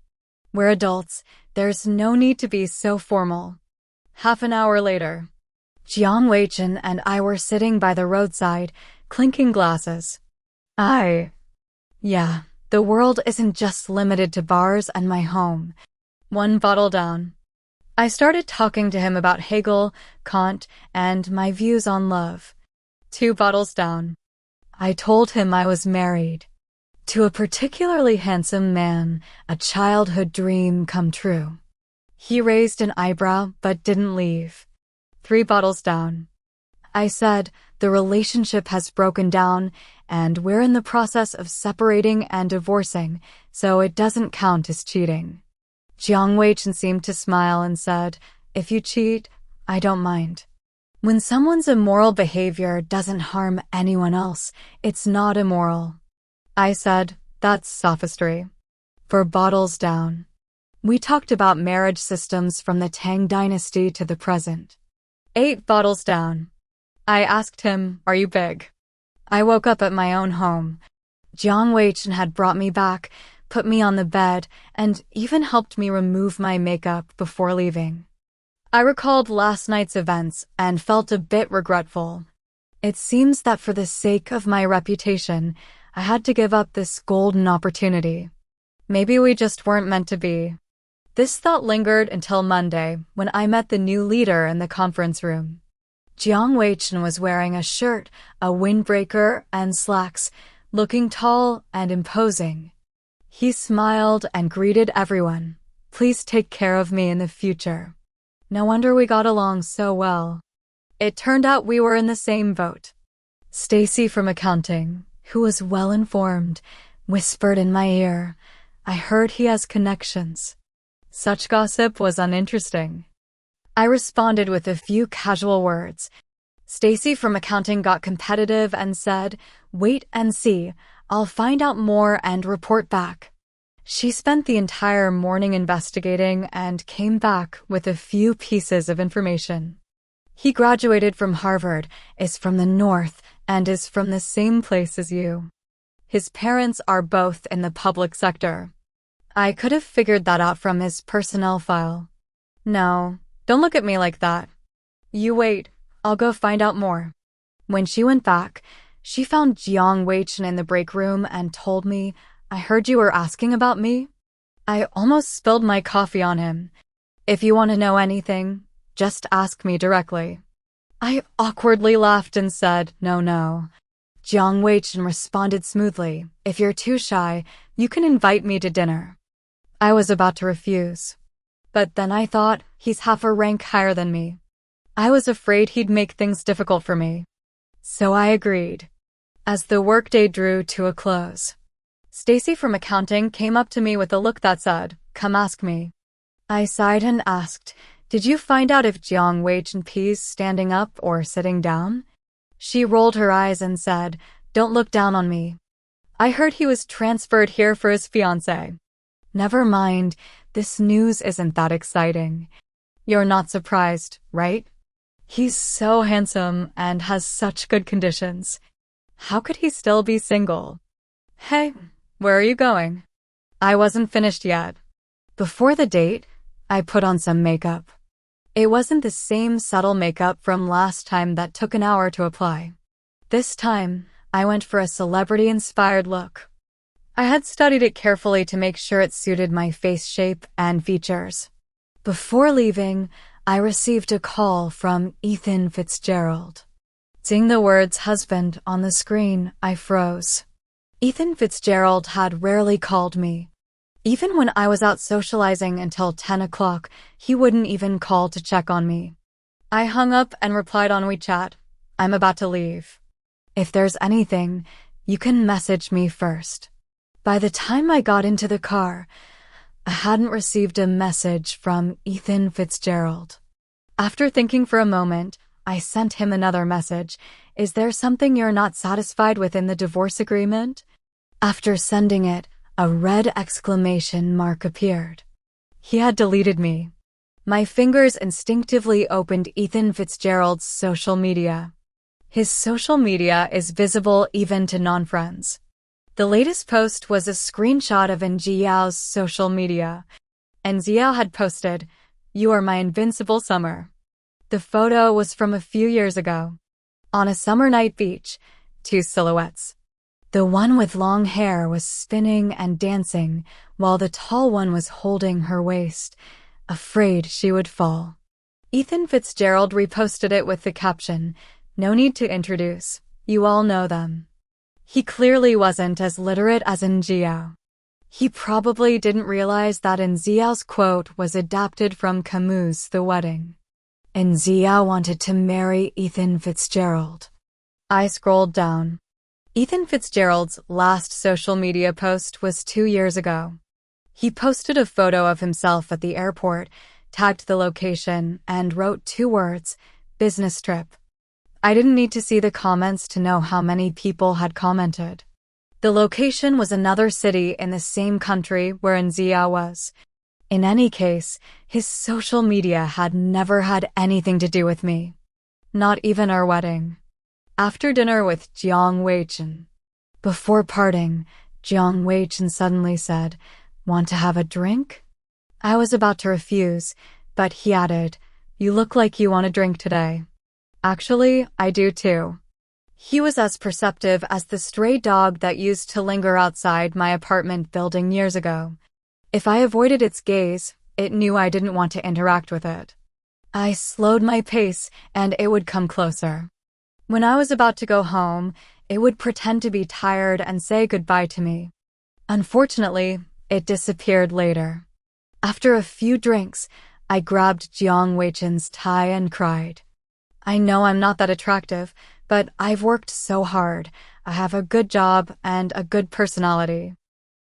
We're adults. There's no need to be so formal." Half an hour later, Jiang Weichen and I were sitting by the roadside, clinking glasses. Yeah, the world isn't just limited to bars and my home. 1 bottle down. I started talking to him about Hegel, Kant, and my views on love. 2 bottles down. I told him I was married. To a particularly handsome man, a childhood dream come true. He raised an eyebrow but didn't leave. 3 bottles down. I said, the relationship has broken down and we're in the process of separating and divorcing, so it doesn't count as cheating. Jiang Weichen seemed to smile and said, "If you cheat, I don't mind." When someone's immoral behavior doesn't harm anyone else, it's not immoral. I said, that's sophistry. For bottles down. We talked about marriage systems from the Tang Dynasty to the present. 8 bottles down. I asked him, are you big? I woke up at my own home. Jiang Weichen had brought me back, put me on the bed, and even helped me remove my makeup before leaving. I recalled last night's events and felt a bit regretful. It seems that for the sake of my reputation, I had to give up this golden opportunity. Maybe we just weren't meant to be. This thought lingered until Monday, when I met the new leader in the conference room. Jiang Weichen was wearing a shirt, a windbreaker, and slacks, looking tall and imposing. He smiled and greeted everyone. Please take care of me in the future. No wonder we got along so well. It turned out we were in the same boat. Stacy from accounting, who was well informed, whispered in my ear, I heard he has connections. Such gossip was uninteresting. I responded with a few casual words. Stacy from accounting got competitive and said, wait and see, I'll find out more and report back. She spent the entire morning investigating and came back with a few pieces of information. He graduated from Harvard, is from the North, and is from the same place as you. His parents are both in the public sector. I could have figured that out from his personnel file. No, don't look at me like that. You wait, I'll go find out more. When she went back, she found Jiang Weichen in the break room and told me, I heard you were asking about me. I almost spilled my coffee on him. If you want to know anything, just ask me directly. I awkwardly laughed and said, no. Jiang Weichen responded smoothly, if you're too shy, you can invite me to dinner. I was about to refuse. But then I thought, he's half a rank higher than me. I was afraid he'd make things difficult for me. So I agreed. As the workday drew to a close, Stacy from accounting came up to me with a look that said, come ask me. I sighed and asked, did you find out if Jiang Weichen pees standing up or sitting down? She rolled her eyes and said, don't look down on me. I heard he was transferred here for his fiancée. Never mind, this news isn't that exciting. You're not surprised, right? He's so handsome and has such good conditions. How could he still be single? Hey, where are you going? I wasn't finished yet. Before the date, I put on some makeup. It wasn't the same subtle makeup from last time that took an hour to apply. This time, I went for a celebrity-inspired look. I had studied it carefully to make sure it suited my face shape and features. Before leaving, I received a call from Ethan Fitzgerald. Seeing the words husband on the screen, I froze. Ethan Fitzgerald had rarely called me. Even when I was out socializing until 10 o'clock, he wouldn't even call to check on me. I hung up and replied on WeChat, I'm about to leave. If there's anything, you can message me first. By the time I got into the car, I hadn't received a message from Ethan Fitzgerald. After thinking for a moment, I sent him another message. Is there something you're not satisfied with in the divorce agreement? After sending it, a red exclamation mark appeared. He had deleted me. My fingers instinctively opened Ethan Fitzgerald's social media. His social media is visible even to non-friends. The latest post was a screenshot of Njiao's social media. Njiao had posted, "You are my invincible summer." The photo was from a few years ago. On a summer night beach, 2 silhouettes. The one with long hair was spinning and dancing, while the tall one was holding her waist, afraid she would fall. Ethan Fitzgerald reposted it with the caption, "No need to introduce. You all know them." He clearly wasn't as literate as Njiao. He probably didn't realize that Njiao's quote was adapted from Camus' The Wedding. Njiao wanted to marry Ethan Fitzgerald. I scrolled down. Ethan Fitzgerald's last social media post was 2 years ago. He posted a photo of himself at the airport, tagged the location, and wrote 2 words, business trip. I didn't need to see the comments to know how many people had commented. The location was another city in the same country wherein Zia was. In any case, his social media had never had anything to do with me. Not even our wedding. After dinner with Jiang Weichen. Before parting, Jiang Weichen suddenly said, "Want to have a drink?" I was about to refuse, but he added, "You look like you want a drink today." Actually, I do too. He was as perceptive as the stray dog that used to linger outside my apartment building years ago. If I avoided its gaze, it knew I didn't want to interact with it. I slowed my pace and it would come closer. When I was about to go home, it would pretend to be tired and say goodbye to me. Unfortunately, it disappeared later. After a few drinks, I grabbed Jiang Weichen's tie and cried. I know I'm not that attractive, but I've worked so hard. I have a good job and a good personality.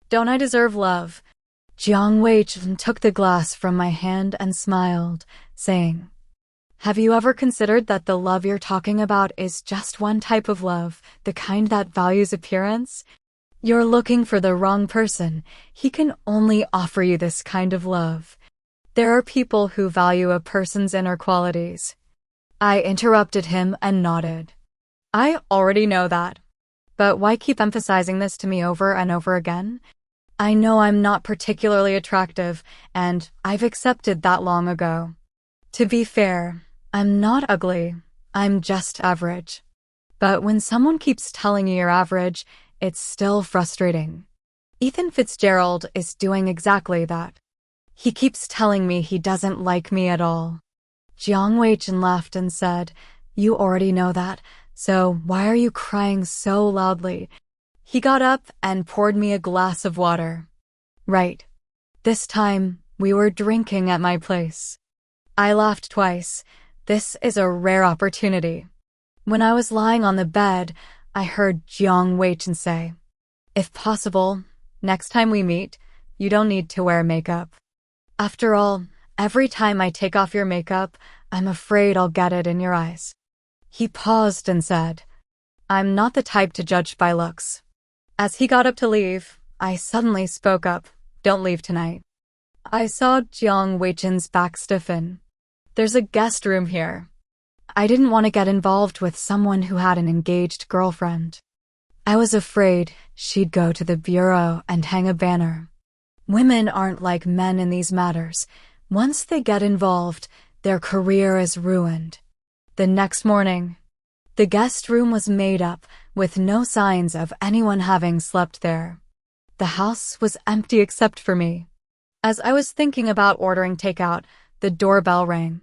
Don't I deserve love? Jiang Weichen took the glass from my hand and smiled, saying, "Have you ever considered that the love you're talking about is just one type of love, the kind that values appearance? You're looking for the wrong person. He can only offer you this kind of love. There are people who value a person's inner qualities." I interrupted him and nodded. I already know that. But why keep emphasizing this to me over and over again? I know I'm not particularly attractive, and I've accepted that long ago. To be fair, I'm not ugly. I'm just average. But when someone keeps telling you you're average, it's still frustrating. Ethan Fitzgerald is doing exactly that. He keeps telling me he doesn't like me at all. Jiang Weichen laughed and said, "You already know that, so why are you crying so loudly?" He got up and poured me a glass of water. Right. This time, we were drinking at my place. I laughed twice. This is a rare opportunity. When I was lying on the bed, I heard Jiang Weichen say, "If possible, next time we meet, you don't need to wear makeup. After all, every time I take off your makeup, I'm afraid I'll get it in your eyes." He paused and said, "I'm not the type to judge by looks." As he got up to leave, I suddenly spoke up, "Don't leave tonight." I saw Jiang Weichen's back stiffen. "There's a guest room here." I didn't want to get involved with someone who had an engaged girlfriend. I was afraid she'd go to the bureau and hang a banner. Women aren't like men in these matters. Once they get involved, their career is ruined. The next morning, the guest room was made up with no signs of anyone having slept there. The house was empty except for me. As I was thinking about ordering takeout, the doorbell rang.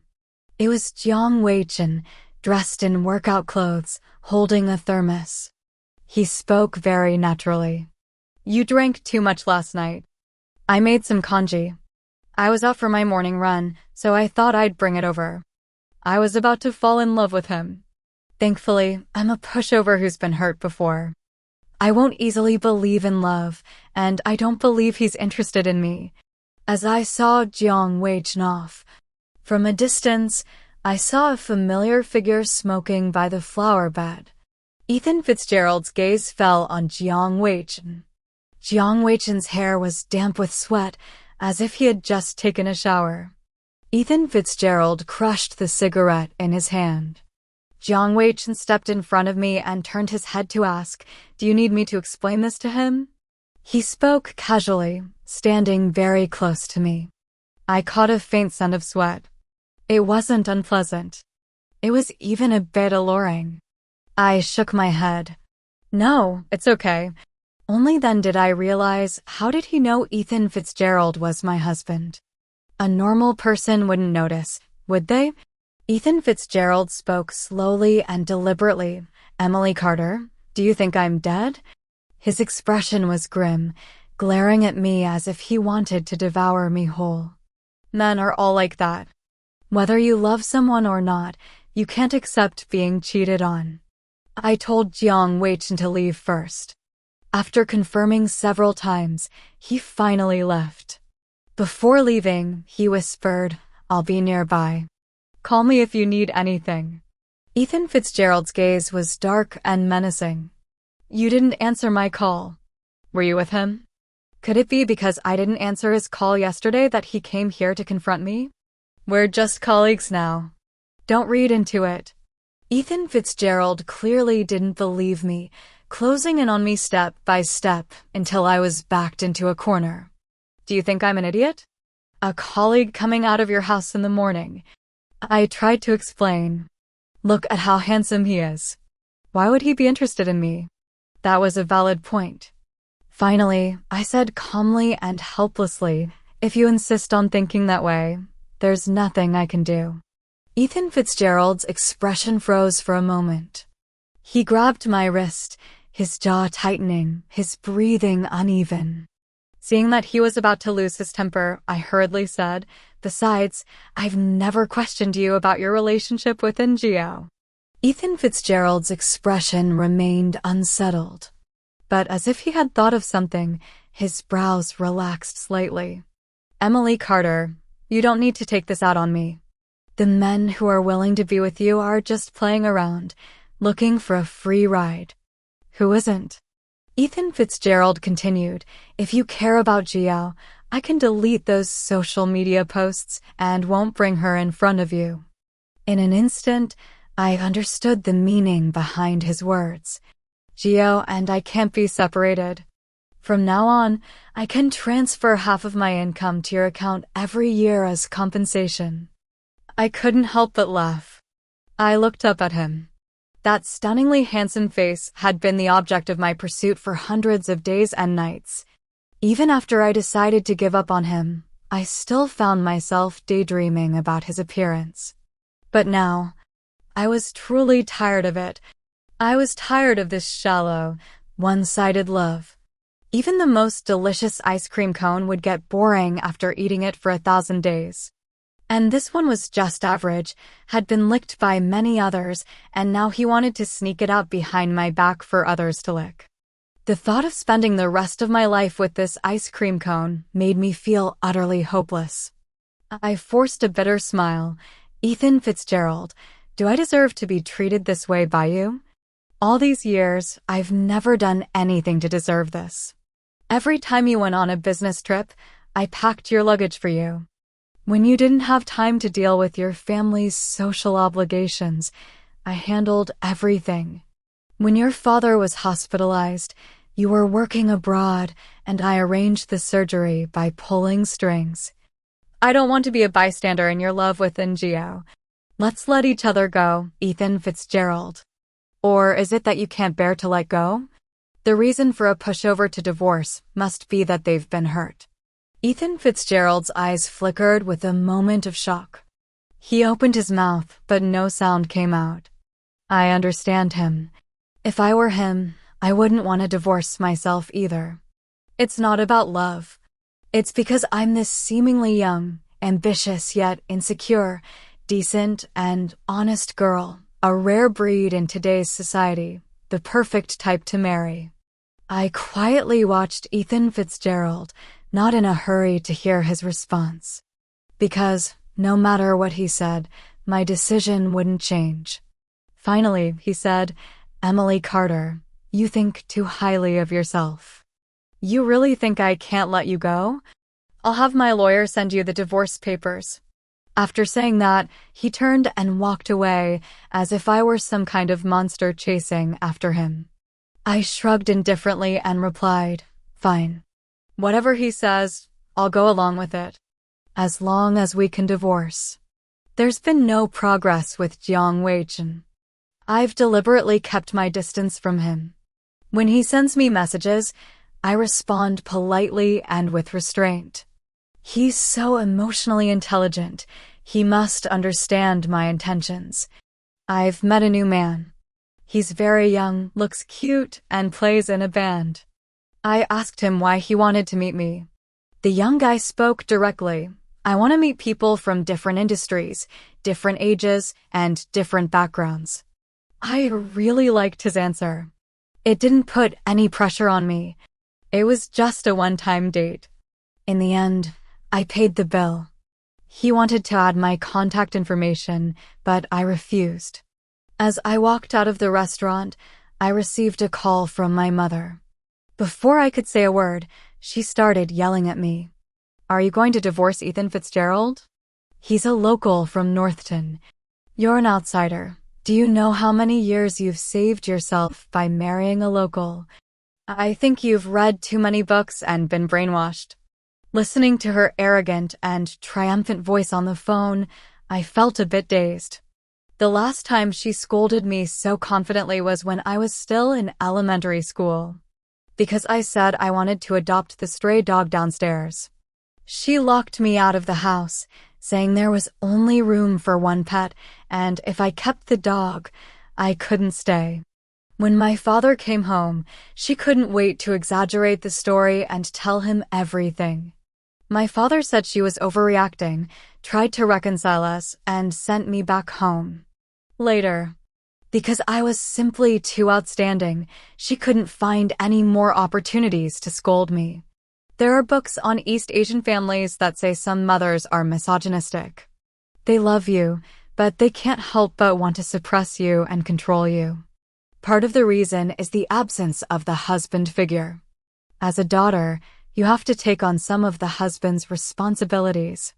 It was Jiang Weichen, dressed in workout clothes, holding a thermos. He spoke very naturally. "You drank too much last night. I made some congee. I was out for my morning run, so I thought I'd bring it over." I was about to fall in love with him. Thankfully, I'm a pushover who's been hurt before. I won't easily believe in love, and I don't believe he's interested in me. As I saw Jiang Weichen off, from a distance, I saw a familiar figure smoking by the flower bed. Ethan Fitzgerald's gaze fell on Jiang Weichen. Jiang Weichen's hair was damp with sweat, as if he had just taken a shower. Ethan Fitzgerald crushed the cigarette in his hand. Jiang Weichen stepped in front of me and turned his head to ask, "Do you need me to explain this to him?" He spoke casually, standing very close to me. I caught a faint scent of sweat. It wasn't unpleasant. It was even a bit alluring. I shook my head. "No, it's okay." Only then did I realize, how did he know Ethan Fitzgerald was my husband? A normal person wouldn't notice, would they? Ethan Fitzgerald spoke slowly and deliberately. "Emily Carter, do you think I'm dead?" His expression was grim, glaring at me as if he wanted to devour me whole. Men are all like that. Whether you love someone or not, you can't accept being cheated on. I told Jiang Weichen to leave first. After confirming several times, he finally left. Before leaving, he whispered, "I'll be nearby. Call me if you need anything." Ethan Fitzgerald's gaze was dark and menacing. You didn't answer my call. Were you with him? Could it be because I didn't answer his call yesterday that he came here to confront me? We're just colleagues now. Don't read into it. Ethan Fitzgerald clearly didn't believe me, closing in on me step by step until I was backed into a corner. Do you think I'm an idiot? A colleague coming out of your house in the morning. I tried to explain. Look at how handsome he is. Why would he be interested in me? That was a valid point. Finally, I said calmly and helplessly, if you insist on thinking that way, there's nothing I can do. Ethan Fitzgerald's expression froze for a moment. He grabbed my wrist, his jaw tightening, his breathing uneven. Seeing that he was about to lose his temper, I hurriedly said, besides, I've never questioned you about your relationship with Ngio. Ethan Fitzgerald's expression remained unsettled. But as if he had thought of something, his brows relaxed slightly. Emily Carter, you don't need to take this out on me. The men who are willing to be with you are just playing around, looking for a free ride. Who isn't? Ethan Fitzgerald continued, if you care about Gio, I can delete those social media posts and won't bring her in front of you. In an instant, I understood the meaning behind his words. Gio and I can't be separated. From now on, I can transfer half of my income to your account every year as compensation. I couldn't help but laugh. I looked up at him. That stunningly handsome face had been the object of my pursuit for hundreds of days and nights. Even after I decided to give up on him, I still found myself daydreaming about his appearance. But now, I was truly tired of it. I was tired of this shallow, one-sided love. Even the most delicious ice cream cone would get boring after eating it for 1,000 days. And this one was just average, had been licked by many others, and now he wanted to sneak it out behind my back for others to lick. The thought of spending the rest of my life with this ice cream cone made me feel utterly hopeless. I forced a bitter smile. Ethan Fitzgerald, do I deserve to be treated this way by you? All these years, I've never done anything to deserve this. Every time you went on a business trip, I packed your luggage for you. When you didn't have time to deal with your family's social obligations, I handled everything. When your father was hospitalized, you were working abroad, and I arranged the surgery by pulling strings. I don't want to be a bystander in your love with Ngio. Let's let each other go, Ethan Fitzgerald. Or is it that you can't bear to let go? The reason for a pushover to divorce must be that they've been hurt. Ethan Fitzgerald's eyes flickered with a moment of shock. He opened his mouth, but no sound came out. I understand him. If I were him, I wouldn't want to divorce myself either. It's not about love. It's because I'm this seemingly young, ambitious yet insecure, decent and honest girl, a rare breed in today's society, the perfect type to marry. I quietly watched Ethan Fitzgerald, not in a hurry to hear his response. Because, no matter what he said, my decision wouldn't change. Finally, he said, Emily Carter, you think too highly of yourself. You really think I can't let you go? I'll have my lawyer send you the divorce papers. After saying that, he turned and walked away as if I were some kind of monster chasing after him. I shrugged indifferently and replied, fine. Whatever he says, I'll go along with it. As long as we can divorce. There's been no progress with Jiang Wei-chen. I've deliberately kept my distance from him. When he sends me messages, I respond politely and with restraint. He's so emotionally intelligent, he must understand my intentions. I've met a new man. He's very young, looks cute, and plays in a band. I asked him why he wanted to meet me. The young guy spoke directly. I want to meet people from different industries, different ages, and different backgrounds. I really liked his answer. It didn't put any pressure on me. It was just a one-time date. In the end, I paid the bill. He wanted to add my contact information, but I refused. As I walked out of the restaurant, I received a call from my mother. Before I could say a word, she started yelling at me. Are you going to divorce Ethan Fitzgerald? He's a local from Northton. You're an outsider. Do you know how many years you've saved yourself by marrying a local? I think you've read too many books and been brainwashed. Listening to her arrogant and triumphant voice on the phone, I felt a bit dazed. The last time she scolded me so confidently was when I was still in elementary school, because I said I wanted to adopt the stray dog downstairs. She locked me out of the house, saying there was only room for one pet, and if I kept the dog, I couldn't stay. When my father came home, she couldn't wait to exaggerate the story and tell him everything. My father said she was overreacting, tried to reconcile us, and sent me back home. Later, because I was simply too outstanding, she couldn't find any more opportunities to scold me. There are books on East Asian families that say some mothers are misogynistic. They love you, but they can't help but want to suppress you and control you. Part of the reason is the absence of the husband figure. As a daughter, you have to take on some of the husband's responsibilities.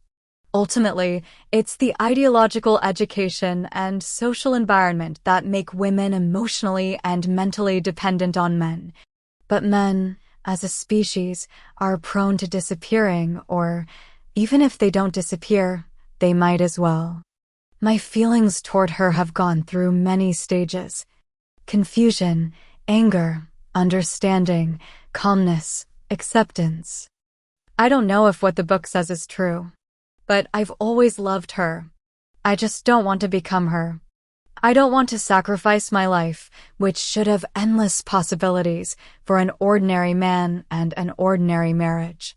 Ultimately, it's the ideological education and social environment that make women emotionally and mentally dependent on men. But men, as a species, are prone to disappearing, or even if they don't disappear, they might as well. My feelings toward her have gone through many stages: confusion, anger, understanding, calmness, acceptance. I don't know if what the book says is true, but I've always loved her. I just don't want to become her. I don't want to sacrifice my life, which should have endless possibilities, for an ordinary man and an ordinary marriage.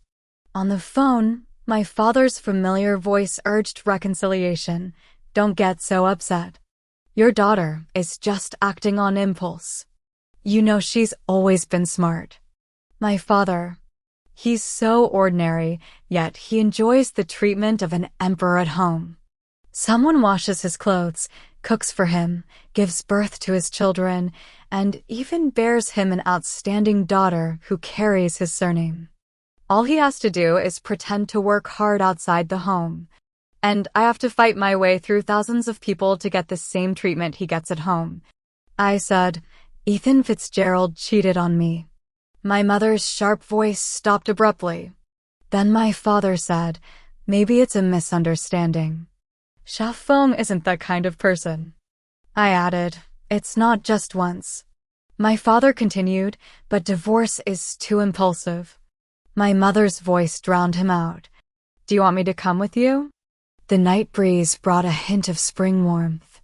On the phone, my father's familiar voice urged reconciliation. Don't get so upset. Your daughter is just acting on impulse. You know she's always been smart. My father, he's so ordinary, yet he enjoys the treatment of an emperor at home. Someone washes his clothes, cooks for him, gives birth to his children, and even bears him an outstanding daughter who carries his surname. All he has to do is pretend to work hard outside the home, and I have to fight my way through thousands of people to get the same treatment he gets at home. I said, Ethan Fitzgerald cheated on me. My mother's sharp voice stopped abruptly. Then my father said, maybe it's a misunderstanding. Sha Feng isn't that kind of person. I added, it's not just once. My father continued, but divorce is too impulsive. My mother's voice drowned him out. Do you want me to come with you? The night breeze brought a hint of spring warmth.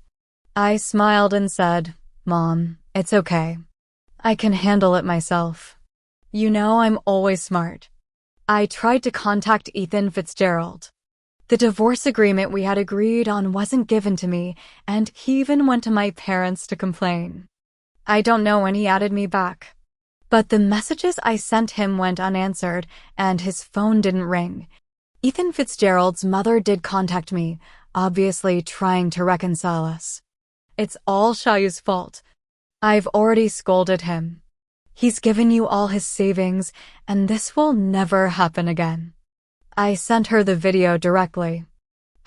I smiled and said, Mom, it's okay. I can handle it myself. You know I'm always smart. I tried to contact Ethan Fitzgerald. The divorce agreement we had agreed on wasn't given to me, and he even went to my parents to complain. I don't know when he added me back. But the messages I sent him went unanswered, and his phone didn't ring. Ethan Fitzgerald's mother did contact me, obviously trying to reconcile us. It's all Shayu's fault. I've already scolded him. He's given you all his savings, and this will never happen again. I sent her the video directly.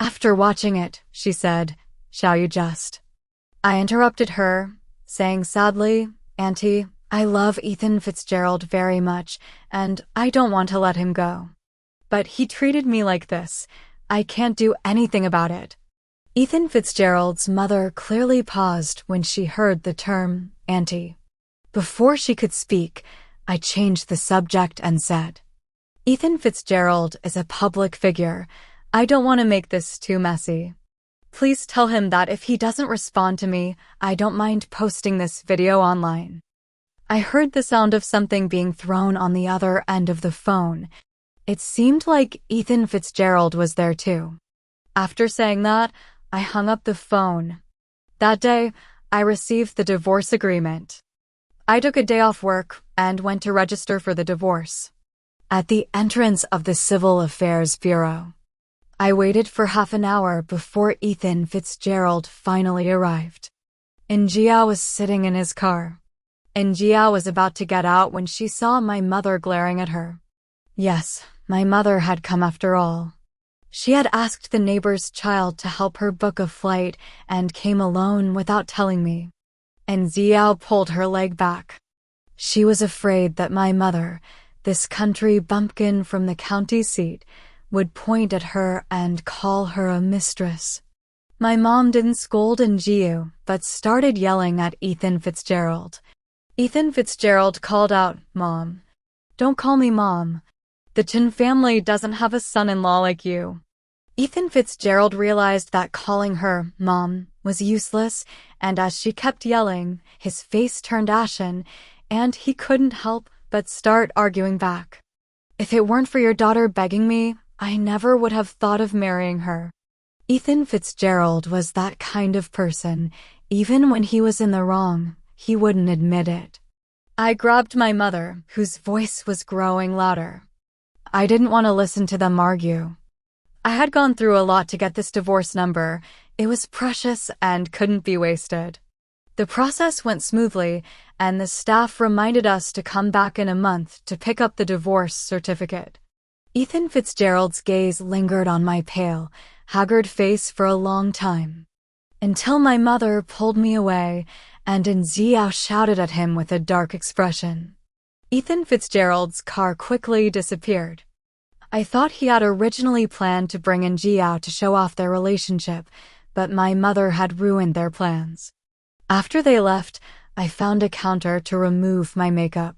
After watching it, she said, Shall you just? I interrupted her, saying sadly, Auntie, I love Ethan Fitzgerald very much, and I don't want to let him go. But he treated me like this. I can't do anything about it. Ethan Fitzgerald's mother clearly paused when she heard the term, Auntie. Before she could speak, I changed the subject and said, Ethan Fitzgerald is a public figure. I don't want to make this too messy. Please tell him that if he doesn't respond to me, I don't mind posting this video online. I heard the sound of something being thrown on the other end of the phone. It seemed like Ethan Fitzgerald was there too. After saying that, I hung up the phone. That day, I received the divorce agreement. I took a day off work and went to register for the divorce. At the entrance of the Civil Affairs Bureau, I waited for half an hour before Ethan Fitzgerald finally arrived. Njia was sitting in his car. Njia was about to get out when she saw my mother glaring at her. Yes, my mother had come after all. She had asked the neighbor's child to help her book a flight and came alone without telling me. And Xiao pulled her leg back. She was afraid that my mother, this country bumpkin from the county seat, would point at her and call her a mistress. My mom didn't scold Njiu, but started yelling at Ethan Fitzgerald. Ethan Fitzgerald called out, "Mom. Don't call me Mom. The Chin family doesn't have a son-in-law like you." Ethan Fitzgerald realized that calling her Mom was useless, and as she kept yelling, his face turned ashen, and he couldn't help but start arguing back. "If it weren't for your daughter begging me, I never would have thought of marrying her." Ethan Fitzgerald was that kind of person. Even when he was in the wrong, he wouldn't admit it. I grabbed my mother, whose voice was growing louder. I didn't want to listen to them argue. I had gone through a lot to get this divorce number. It was precious and couldn't be wasted. The process went smoothly, and the staff reminded us to come back in a month to pick up the divorce certificate. Ethan Fitzgerald's gaze lingered on my pale, haggard face for a long time, until my mother pulled me away, and Nziao shouted at him with a dark expression. Ethan Fitzgerald's car quickly disappeared. I thought he had originally planned to bring in Jiao to show off their relationship, but my mother had ruined their plans. After they left, I found a counter to remove my makeup.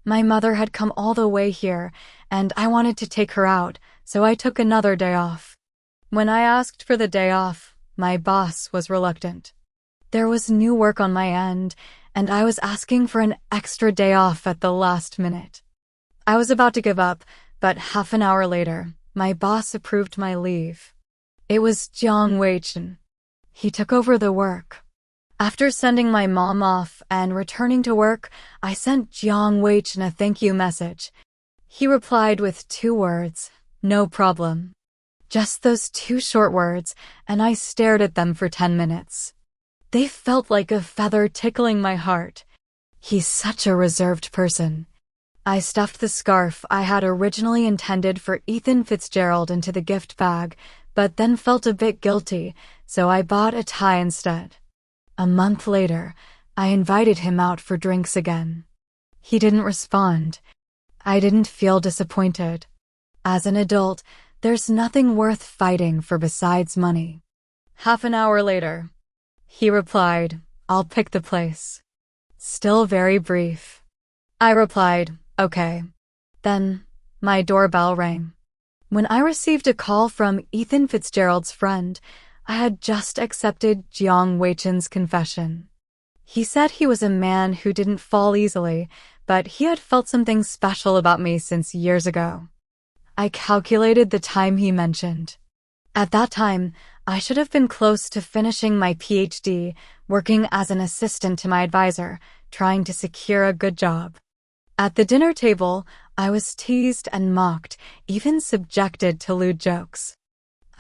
My mother had come all the way here, and I wanted to take her out, so I took another day off. When I asked for the day off, my boss was reluctant. There was new work on my end, and I was asking for an extra day off at the last minute. I was about to give up, but half an hour later, my boss approved my leave. It was Jiang Weichen. He took over the work. After sending my mom off and returning to work, I sent Jiang Weichen a thank you message. He replied with 2 words, "No problem." Just those 2 short words, and I stared at them for 10 minutes. They felt like a feather tickling my heart. He's such a reserved person. I stuffed the scarf I had originally intended for Ethan Fitzgerald into the gift bag, but then felt a bit guilty, so I bought a tie instead. A month later, I invited him out for drinks again. He didn't respond. I didn't feel disappointed. As an adult, there's nothing worth fighting for besides money. Half an hour later, he replied, "I'll pick the place." Still very brief. I replied, "Okay." Then, my doorbell rang. When I received a call from Ethan Fitzgerald's friend, I had just accepted Jiang Weichen's confession. He said he was a man who didn't fall easily, but he had felt something special about me since years ago. I calculated the time he mentioned. At that time, I should have been close to finishing my PhD, working as an assistant to my advisor, trying to secure a good job. At the dinner table, I was teased and mocked, even subjected to lewd jokes.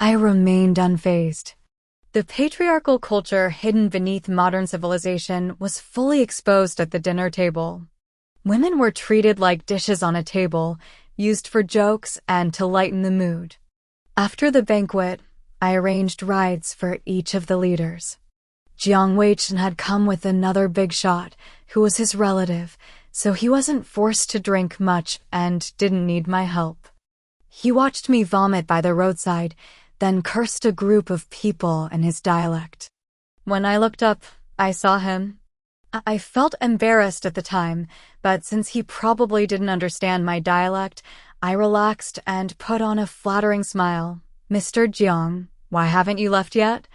I remained unfazed. The patriarchal culture hidden beneath modern civilization was fully exposed at the dinner table. Women were treated like dishes on a table, used for jokes and to lighten the mood. After the banquet, I arranged rides for each of the leaders. Jiang Weichen had come with another big shot, who was his relative, so he wasn't forced to drink much and didn't need my help. He watched me vomit by the roadside, then cursed a group of people in his dialect. When I looked up, I saw him. I felt embarrassed at the time, but since he probably didn't understand my dialect, I relaxed and put on a flattering smile. "Mr. Jiang, why haven't you left yet?"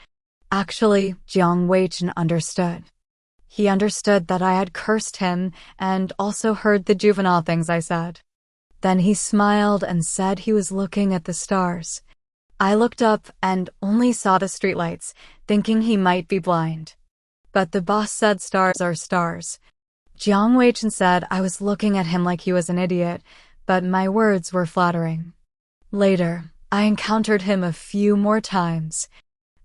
Actually, Jiang Weichen understood. He understood that I had cursed him and also heard the juvenile things I said. Then he smiled and said he was looking at the stars. I looked up and only saw the streetlights, thinking he might be blind. But the boss said stars are stars. Jiang Weichen said I was looking at him like he was an idiot, but my words were flattering. Later, I encountered him a few more times.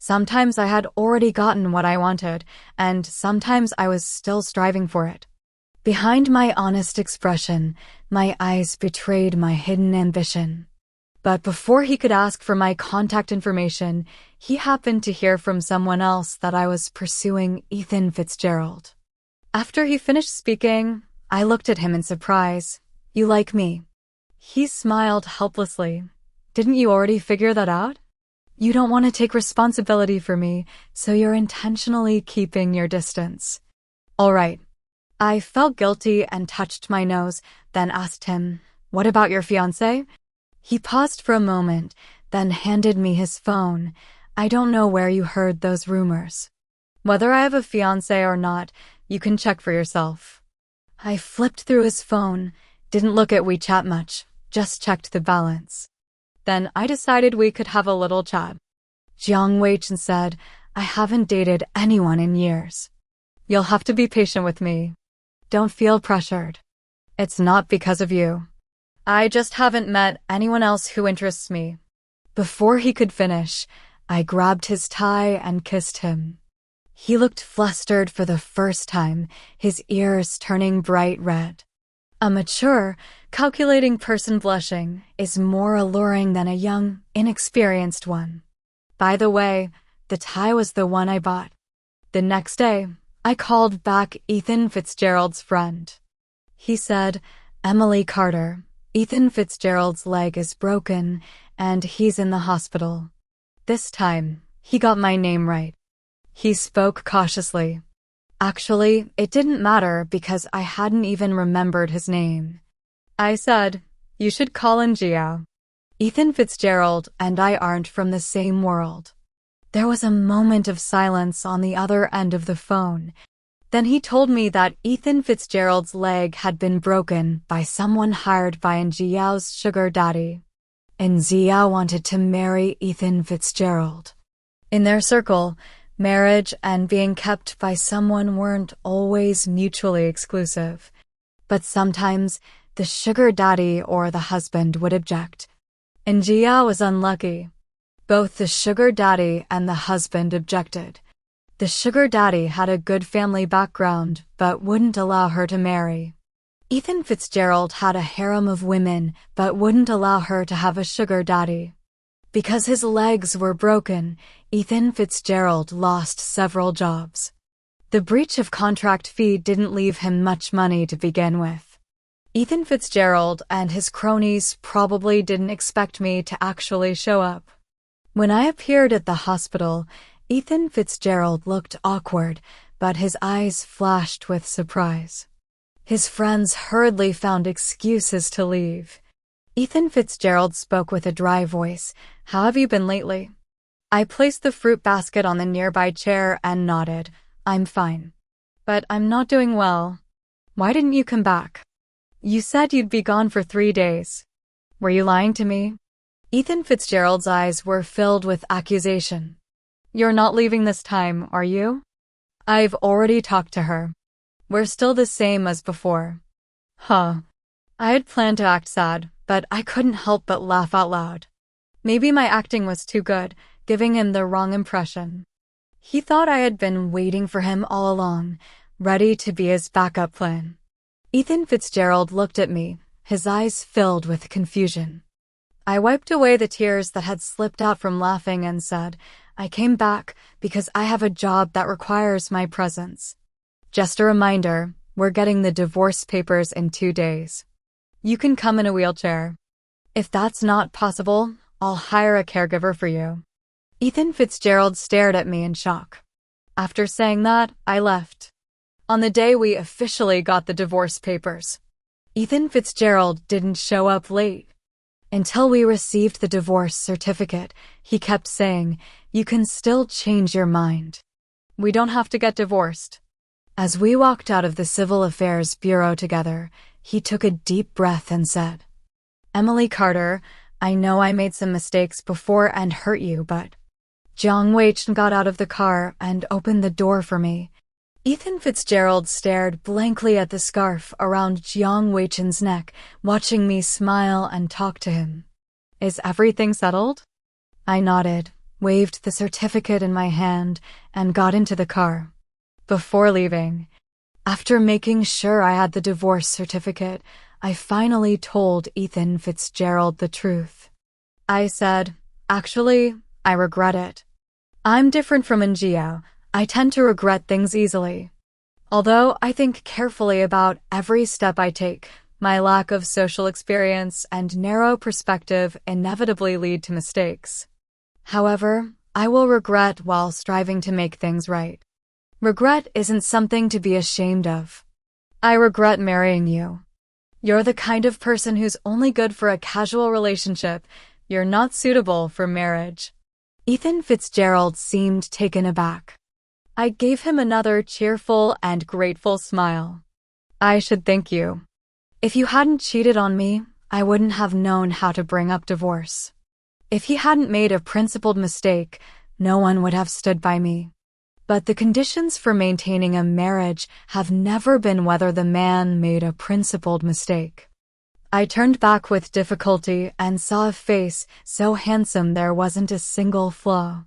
Sometimes I had already gotten what I wanted, and sometimes I was still striving for it. Behind my honest expression, my eyes betrayed my hidden ambition. But before he could ask for my contact information, he happened to hear from someone else that I was pursuing Ethan Fitzgerald. After he finished speaking, I looked at him in surprise. "You like me?" He smiled helplessly. "Didn't you already figure that out? You don't want to take responsibility for me, so you're intentionally keeping your distance." "All right." I felt guilty and touched my nose, then asked him, "What about your fiancé?" He paused for a moment, then handed me his phone. "I don't know where you heard those rumors. Whether I have a fiancé or not, you can check for yourself." I flipped through his phone, didn't look at WeChat much, just checked the balance. Then I decided we could have a little chat. Jiang Weichen said, "I haven't dated anyone in years. You'll have to be patient with me. Don't feel pressured. It's not because of you. I just haven't met anyone else who interests me." Before he could finish, I grabbed his tie and kissed him. He looked flustered for the first time, his ears turning bright red. A mature, calculating person blushing is more alluring than a young, inexperienced one. By the way, the tie was the one I bought. The next day, I called back Ethan Fitzgerald's friend. He said, "Emily Carter, Ethan Fitzgerald's leg is broken and he's in the hospital." This time, he got my name right. He spoke cautiously. Actually, it didn't matter because I hadn't even remembered his name. I said, "You should call in Jiao. Ethan Fitzgerald and I aren't from the same world." There was a moment of silence on the other end of the phone. Then he told me that Ethan Fitzgerald's leg had been broken by someone hired by Jiao's sugar daddy. And Jiao wanted to marry Ethan Fitzgerald. In their circle, marriage and being kept by someone weren't always mutually exclusive. But sometimes the sugar daddy or the husband would object. And Jiao was unlucky. Both the sugar daddy and the husband objected. The sugar daddy had a good family background, but wouldn't allow her to marry. Ethan Fitzgerald had a harem of women, but wouldn't allow her to have a sugar daddy. Because his legs were broken, Ethan Fitzgerald lost several jobs. The breach of contract fee didn't leave him much money to begin with. Ethan Fitzgerald and his cronies probably didn't expect me to actually show up. When I appeared at the hospital, Ethan Fitzgerald looked awkward, but his eyes flashed with surprise. His friends hurriedly found excuses to leave. Ethan Fitzgerald spoke with a dry voice. "How have you been lately?" I placed the fruit basket on the nearby chair and nodded. "I'm fine. But I'm not doing well. Why didn't you come back? You said you'd be gone for 3 days. Were you lying to me?" Ethan Fitzgerald's eyes were filled with accusation. "You're not leaving this time, are you?" "I've already talked to her. We're still the same as before." Huh. I had planned to act sad, but I couldn't help but laugh out loud. Maybe my acting was too good, giving him the wrong impression. He thought I had been waiting for him all along, ready to be his backup plan. Ethan Fitzgerald looked at me, his eyes filled with confusion. I wiped away the tears that had slipped out from laughing and said, "I came back because I have a job that requires my presence. Just a reminder, we're getting the divorce papers in 2 days. You can come in a wheelchair. If that's not possible, I'll hire a caregiver for you." Ethan Fitzgerald stared at me in shock. After saying that, I left. On the day we officially got the divorce papers, Ethan Fitzgerald didn't show up late. Until we received the divorce certificate, he kept saying, "You can still change your mind. We don't have to get divorced." As we walked out of the Civil Affairs Bureau together, he took a deep breath and said, "Emily Carter, I know I made some mistakes before and hurt you, but..." Jiang Weichen got out of the car and opened the door for me. Ethan Fitzgerald stared blankly at the scarf around Jiang Weichen's neck, watching me smile and talk to him. "Is everything settled?" I nodded. waved the certificate in my hand, and got into the car. Before leaving, after making sure I had the divorce certificate, I finally told Ethan Fitzgerald the truth. I said, "Actually, I regret it. I'm different from Ngio. I tend to regret things easily. Although I think carefully about every step I take, my lack of social experience and narrow perspective inevitably lead to mistakes. However, I will regret while striving to make things right. Regret isn't something to be ashamed of. I regret marrying you. You're the kind of person who's only good for a casual relationship. You're not suitable for marriage." Ethan Fitzgerald seemed taken aback. I gave him another cheerful and grateful smile. "I should thank you. If you hadn't cheated on me, I wouldn't have known how to bring up divorce. If he hadn't made a principled mistake, no one would have stood by me. But the conditions for maintaining a marriage have never been whether the man made a principled mistake." I turned back with difficulty and saw a face so handsome there wasn't a single flaw.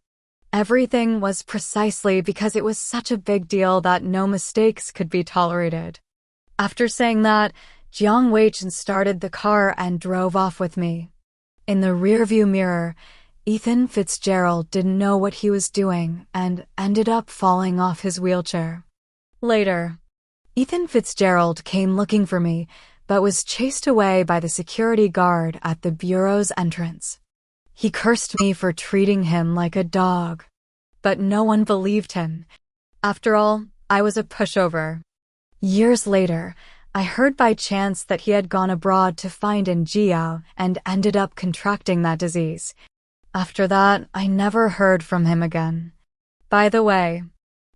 Everything was precisely because it was such a big deal that no mistakes could be tolerated. After saying that, Jiang Weichen started the car and drove off with me. In the rearview mirror, Ethan Fitzgerald didn't know what he was doing and ended up falling off his wheelchair. Later, Ethan Fitzgerald came looking for me, but was chased away by the security guard at the bureau's entrance. He cursed me for treating him like a dog, but no one believed him. After all, I was a pushover. Years later, I heard by chance that he had gone abroad to find Ngio and ended up contracting that disease. After that, I never heard from him again. By the way,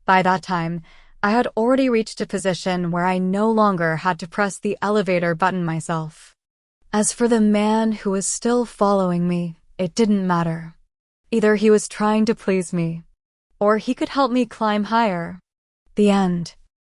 by that time, I had already reached a position where I no longer had to press the elevator button myself. As for the man who was still following me, it didn't matter. Either he was trying to please me, or he could help me climb higher. The end.